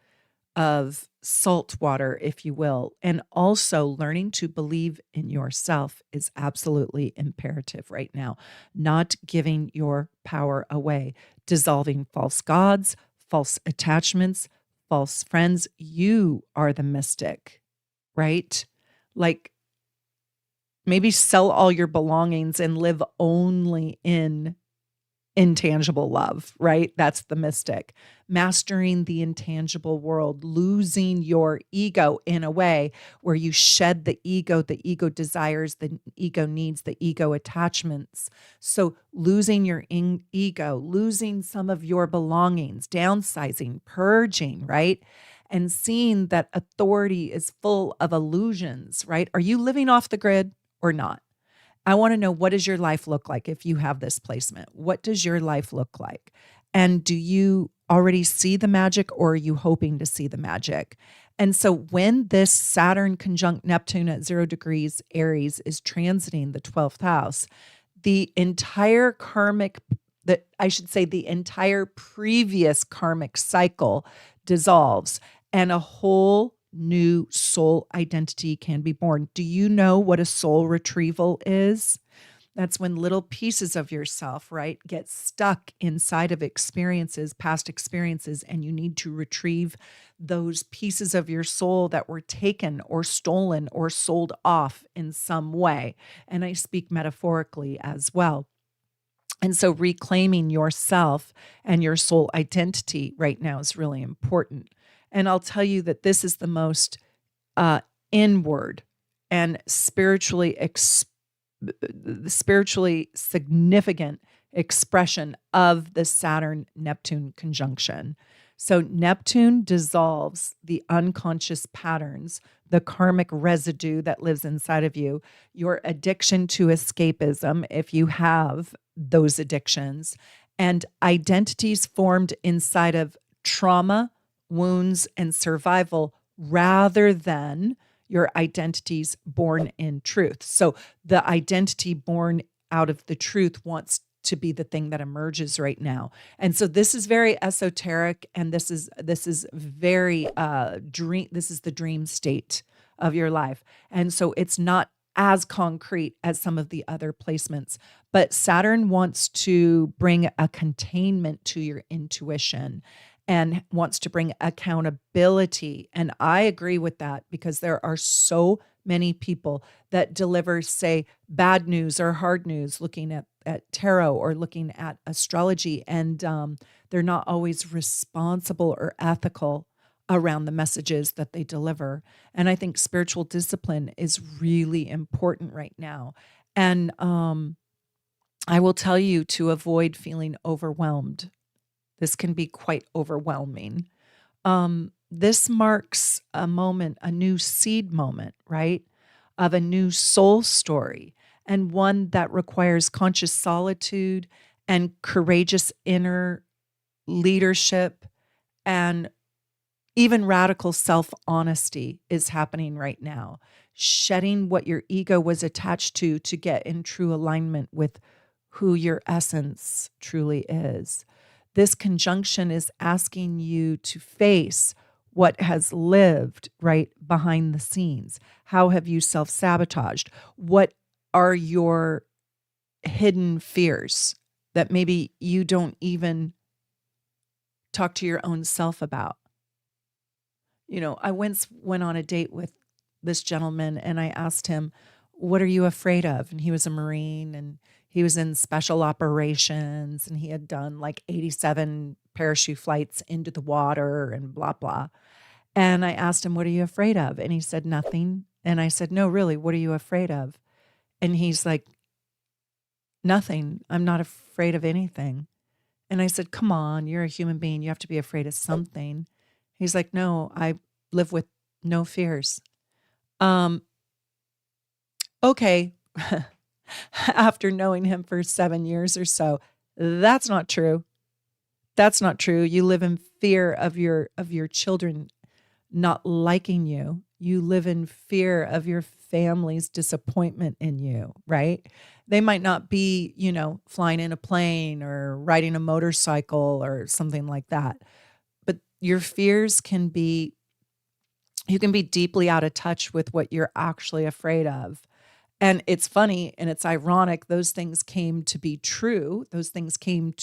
salt water, if you will. And also learning to believe in yourself is absolutely imperative right now. Not giving your power away, dissolving false gods, false attachments, false friends. You are the mystic, right? Like, maybe sell all your belongings and live only in intangible love, right? That's the mystic. Mastering the intangible world, losing your ego in a way where you shed the ego desires, the ego needs, the ego attachments. So losing your ego, losing some of your belongings, downsizing, purging, right? And seeing that authority is full of illusions, right? Are you living off the grid or not? I want to know, what does your life look like if you have this placement? What does your life look like? And do you already see the magic, or are you hoping to see the magic? And so when this Saturn conjunct Neptune at 0 degrees Aries is transiting the 12th house, the entire the entire previous karmic cycle dissolves, and a whole new soul identity can be born. Do you know what a soul retrieval is? That's when little pieces of yourself, right, get stuck inside of experiences, past experiences, and you need to retrieve those pieces of your soul that were taken or stolen or sold off in some way. And I speak metaphorically as well. And so reclaiming yourself and your soul identity right now is really important. And I'll tell you that this is the most inward and spiritually significant expression of the Saturn Neptune conjunction. So Neptune dissolves the unconscious patterns, the karmic residue that lives inside of you, your addiction to escapism, if you have those addictions, and identities formed inside of trauma, wounds, and survival, rather than your identities born in truth. So the identity born out of the truth wants to be the thing that emerges right now. And so this is very esoteric, and this is very this is the dream state of your life. And so it's not as concrete as some of the other placements, but Saturn wants to bring a containment to your intuition and wants to bring accountability. And I agree with that, because there are so many people that deliver, say, bad news or hard news looking at tarot or looking at astrology, and they're not always responsible or ethical around the messages that they deliver. And I think spiritual discipline is really important right now. And I will tell you to avoid feeling overwhelmed. This can be quite overwhelming. This marks a moment, a new seed moment, right? Of a new soul story, and one that requires conscious solitude and courageous inner leadership, and even radical self-honesty is happening right now. Shedding what your ego was attached to get in true alignment with who your essence truly is. This conjunction is asking you to face what has lived right behind the scenes. How have you self-sabotaged? What are your hidden fears that maybe you don't even talk to your own self about? I once went on a date with this gentleman, and I asked him, "What are you afraid of?" And he was a Marine, and he was in special operations, and he had done like 87 parachute flights into the water and blah, blah. And I asked him, "What are you afraid of?" And he said, "Nothing." And I said, "No, really, what are you afraid of?" And he's like, nothing. I'm not afraid of anything. And I said, come on, you're a human being. You have to be afraid of something. He's like, no, I live with no fears. Okay. After knowing him for 7 years or so, that's not true. That's not true. You live in fear of your children not liking you. You live in fear of your family's disappointment in you, right? They might not be, flying in a plane or riding a motorcycle or something like that. But your fears you can be deeply out of touch with what you're actually afraid of. And it's funny and it's ironic. Those things came to be true. Those things came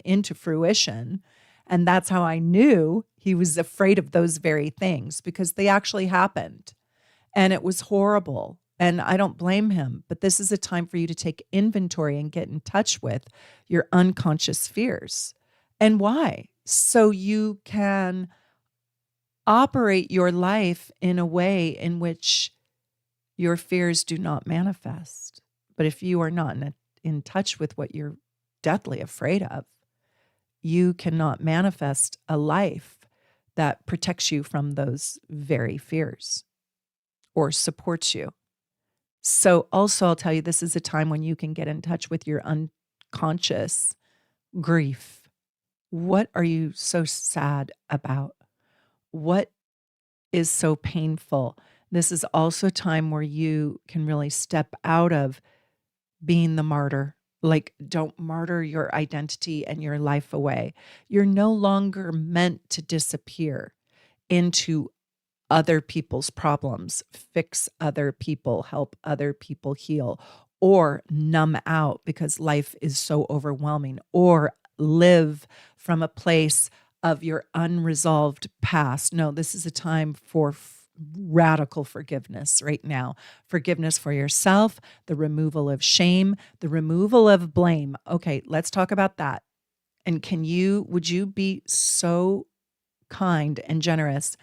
into fruition. And that's how I knew he was afraid of those very things, because they actually happened. And it was horrible. And I don't blame him. But this is a time for you to take inventory and get in touch with your unconscious fears. And why? So you can operate your life in a way in which your fears do not manifest. But if you are not in touch with what you're deathly afraid of, you cannot manifest a life that protects you from those very fears or supports you. So also, I'll tell you, this is a time when you can get in touch with your unconscious grief. What are you so sad about? What is so painful? This is also a time where you can really step out of being the martyr. Like, don't martyr your identity and your life away. You're no longer meant to disappear into other people's problems, fix other people, help other people heal, or numb out because life is so overwhelming, or live from a place of your unresolved past. No, this is a time for radical forgiveness right now. Forgiveness for yourself, the removal of shame, the removal of blame. Okay, let's talk about that. And would you be so kind and generous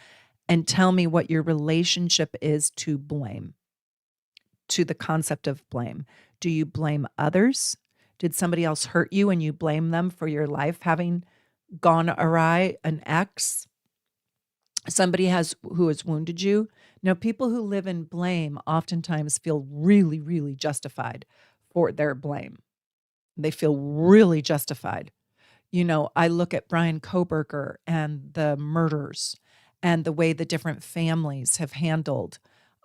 and tell me what your relationship is to blame, to the concept of blame? Do you blame others? Did somebody else hurt you and you blame them for your life having gone awry? An ex? Somebody who has wounded you? Now, people who live in blame oftentimes feel really, really justified for their blame. They feel really justified. I look at Brian Koberger and the murders and the way the different families have handled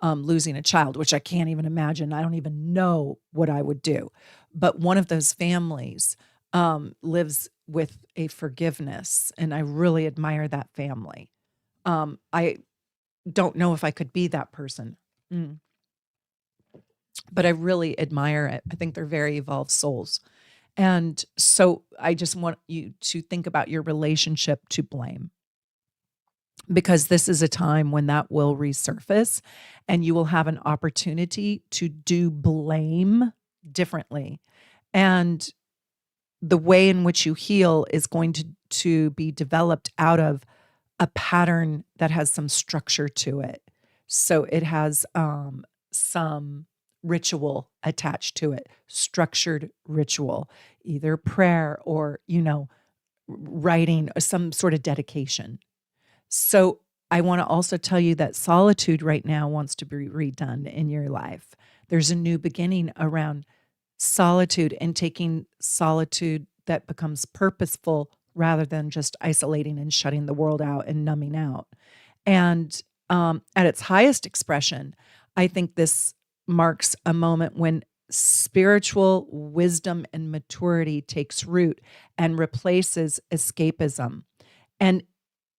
losing a child, which I can't even imagine. I don't even know what I would do. But one of those families lives with a forgiveness, and I really admire that family. I don't know if I could be that person, but I really admire it. I think they're very evolved souls. And so I just want you to think about your relationship to blame, because this is a time when that will resurface and you will have an opportunity to do blame differently. And the way in which you heal is going to be developed out of a pattern that has some structure to it. So it has some ritual attached to it, structured ritual, either prayer or, writing, or some sort of dedication. So I want to also tell you that solitude right now wants to be redone in your life. There's a new beginning around solitude, and taking solitude that becomes purposeful rather than just isolating and shutting the world out and numbing out. And at its highest expression, I think this marks a moment when spiritual wisdom and maturity takes root and replaces escapism and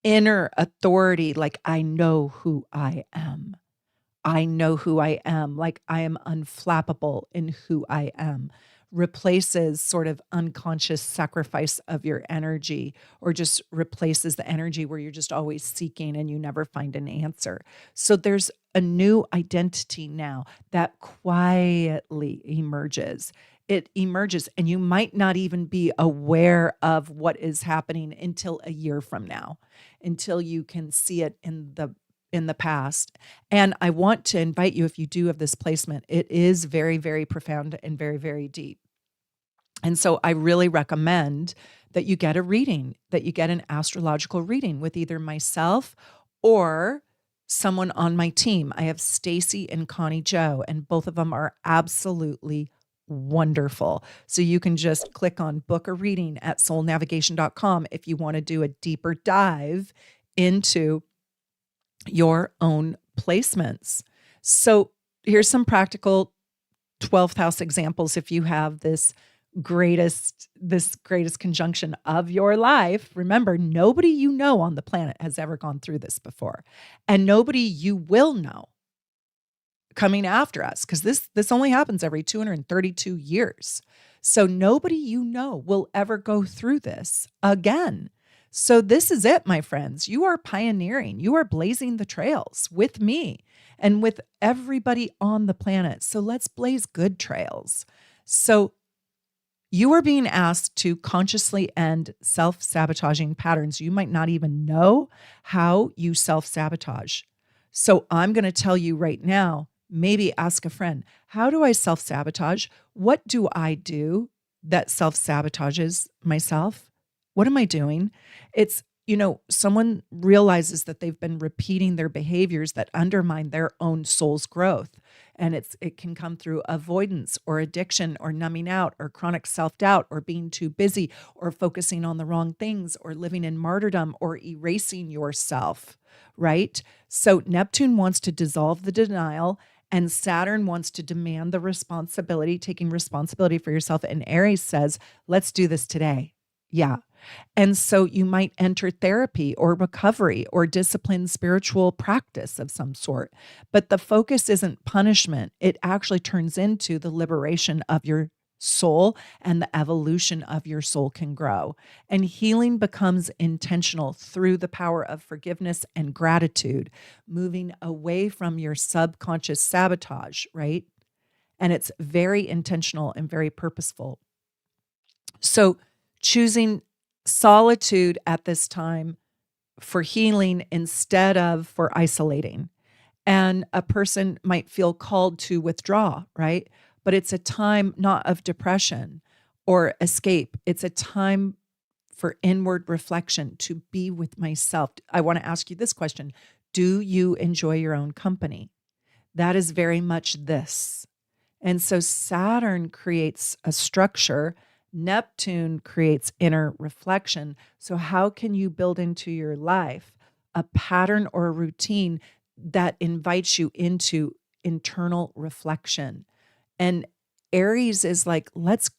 inner authority. Like, I know who I am. I know who I am. Like, I am unflappable in who I am. Replaces sort of unconscious sacrifice of your energy, or just replaces the energy where you're just always seeking and you never find an answer. So there's a new identity now that quietly emerges. It emerges, and you might not even be aware of what is happening until a year from now, until you can see it in in the past. And I want to invite you, if you do have this placement, it is very, very profound and very, very deep. And so I really recommend that you get a reading, that you get an astrological reading with either myself or someone on my team. I have Stacy and Connie Joe, and both of them are absolutely wonderful. So you can just click on book a reading at soulnavigation.com if you want to do a deeper dive into your own placements. So here's some practical 12th house examples. If you have this greatest conjunction of your life, remember, nobody you know on the planet has ever gone through this before, and nobody you will know coming after us, because this only happens every 232 years. So nobody you know will ever go through this again. So this is it, my friends. You are pioneering. You are blazing the trails with me and with everybody on the planet. So let's blaze good trails. So you are being asked to consciously end self-sabotaging patterns. You might not even know how you self-sabotage. So I'm going to tell you right now, maybe ask a friend, how do I self-sabotage? What do I do that self-sabotages myself? What am I doing? It's, someone realizes that they've been repeating their behaviors that undermine their own soul's growth. And it can come through avoidance or addiction or numbing out or chronic self-doubt or being too busy or focusing on the wrong things or living in martyrdom or erasing yourself, right? So Neptune wants to dissolve the denial, and Saturn wants to demand the responsibility, taking responsibility for yourself. And Aries says, let's do this today. Yeah. And so you might enter therapy or recovery or disciplined spiritual practice of some sort. But the focus isn't punishment. It actually turns into the liberation of your soul, and the evolution of your soul can grow. And healing becomes intentional through the power of forgiveness and gratitude, moving away from your subconscious sabotage, right? And it's very intentional and very purposeful. So choosing solitude at this time for healing instead of for isolating. And a person might feel called to withdraw, right? But it's a time not of depression or escape. It's a time for inward reflection, to be with myself. I want to ask you this question. Do you enjoy your own company? That is very much this. And so Saturn creates a structure. Neptune creates inner reflection. So how can you build into your life a pattern or a routine that invites you into internal reflection? And Aries is like, let's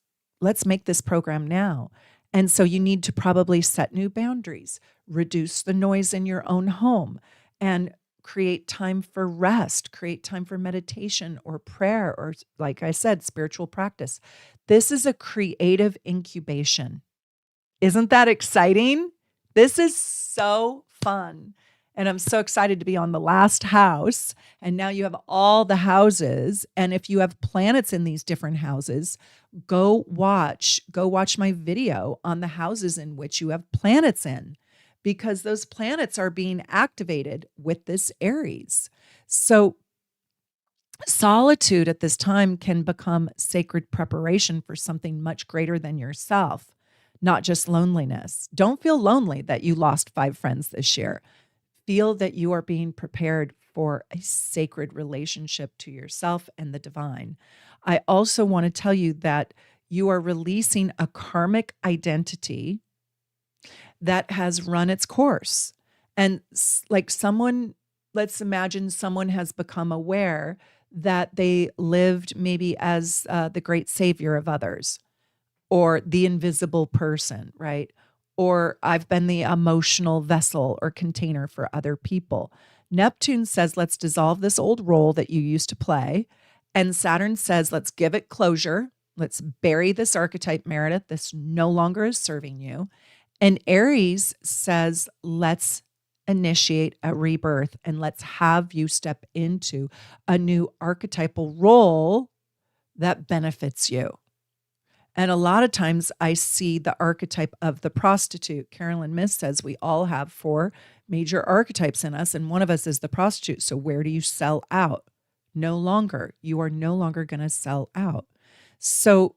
make this program now. And so you need to probably set new boundaries, reduce the noise in your own home, and create time for rest, create time for meditation or prayer, or, like I said, spiritual practice. This is a creative incubation. Isn't that exciting? This is so fun. And I'm so excited to be on the last house. And now you have all the houses. And if you have planets in these different houses, go watch my video on the houses in which you have planets in, because those planets are being activated with this Aries. So solitude at this time can become sacred preparation for something much greater than yourself, not just loneliness. Don't feel lonely that you lost 5 friends this year. Feel that you are being prepared for a sacred relationship to yourself and the divine. I also want to tell you that you are releasing a karmic identity that has run its course. And like let's imagine someone has become aware that they lived maybe as the great savior of others, or the invisible person, right? Or I've been the emotional vessel or container for other people. Neptune says, let's dissolve this old role that you used to play. And Saturn says, let's give it closure. Let's bury this archetype, Meredith. This no longer is serving you. And Aries says, let's initiate a rebirth and let's have you step into a new archetypal role that benefits you. And a lot of times I see the archetype of the prostitute. Carolyn Miss says we all have 4 major archetypes in us, and one of us is the prostitute. So where do you sell out? No longer. You are no longer going to sell out. So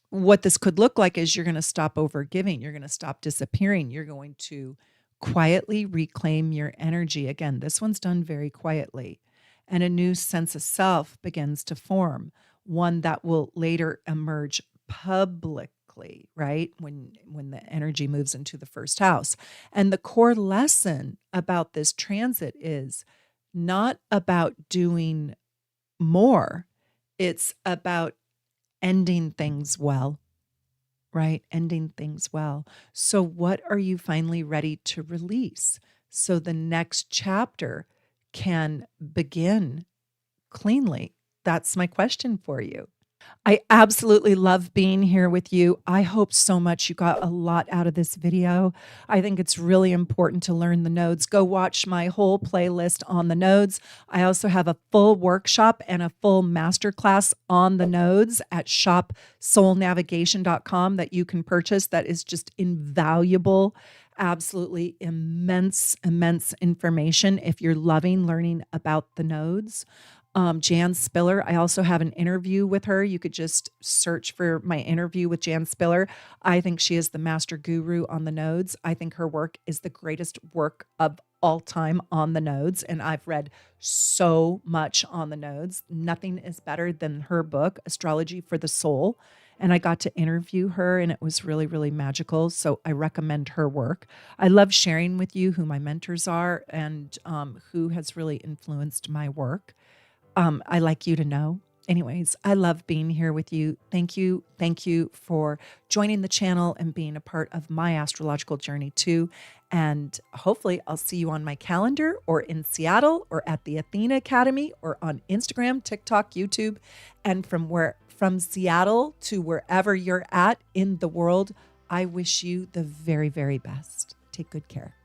what this could look like is you're going to stop overgiving. You're going to stop disappearing. You're going to quietly reclaim your energy. Again, this one's done very quietly. And a new sense of self begins to form, one that will later emerge publicly, right? When the energy moves into the first house. And the core lesson about this transit is not about doing more. It's about ending things well, right? Ending things well. So what are you finally ready to release so the next chapter can begin cleanly? That's my question for you. I absolutely love being here with you. I hope so much you got a lot out of this video. I think it's really important to learn the nodes. Go watch my whole playlist on the nodes. I also have a full workshop and a full masterclass on the nodes at shopsoulnavigation.com that you can purchase. That is just invaluable, absolutely immense information if you're loving learning about the nodes. Jan Spiller, I also have an interview with her. You could just search for my interview with Jan Spiller. I think she is the master guru on the nodes. I think her work is the greatest work of all time on the nodes. And I've read so much on the nodes. Nothing is better than her book, Astrology for the Soul. And I got to interview her, and it was really, really magical. So I recommend her work. I love sharing with you who my mentors are and who has really influenced my work. I like you to know. Anyways, I love being here with you. Thank you. Thank you for joining the channel and being a part of my astrological journey too. And hopefully I'll see you on my calendar or in Seattle or at the Athena Academy or on Instagram, TikTok, YouTube. And from Seattle to wherever you're at in the world, I wish you the very, very best. Take good care.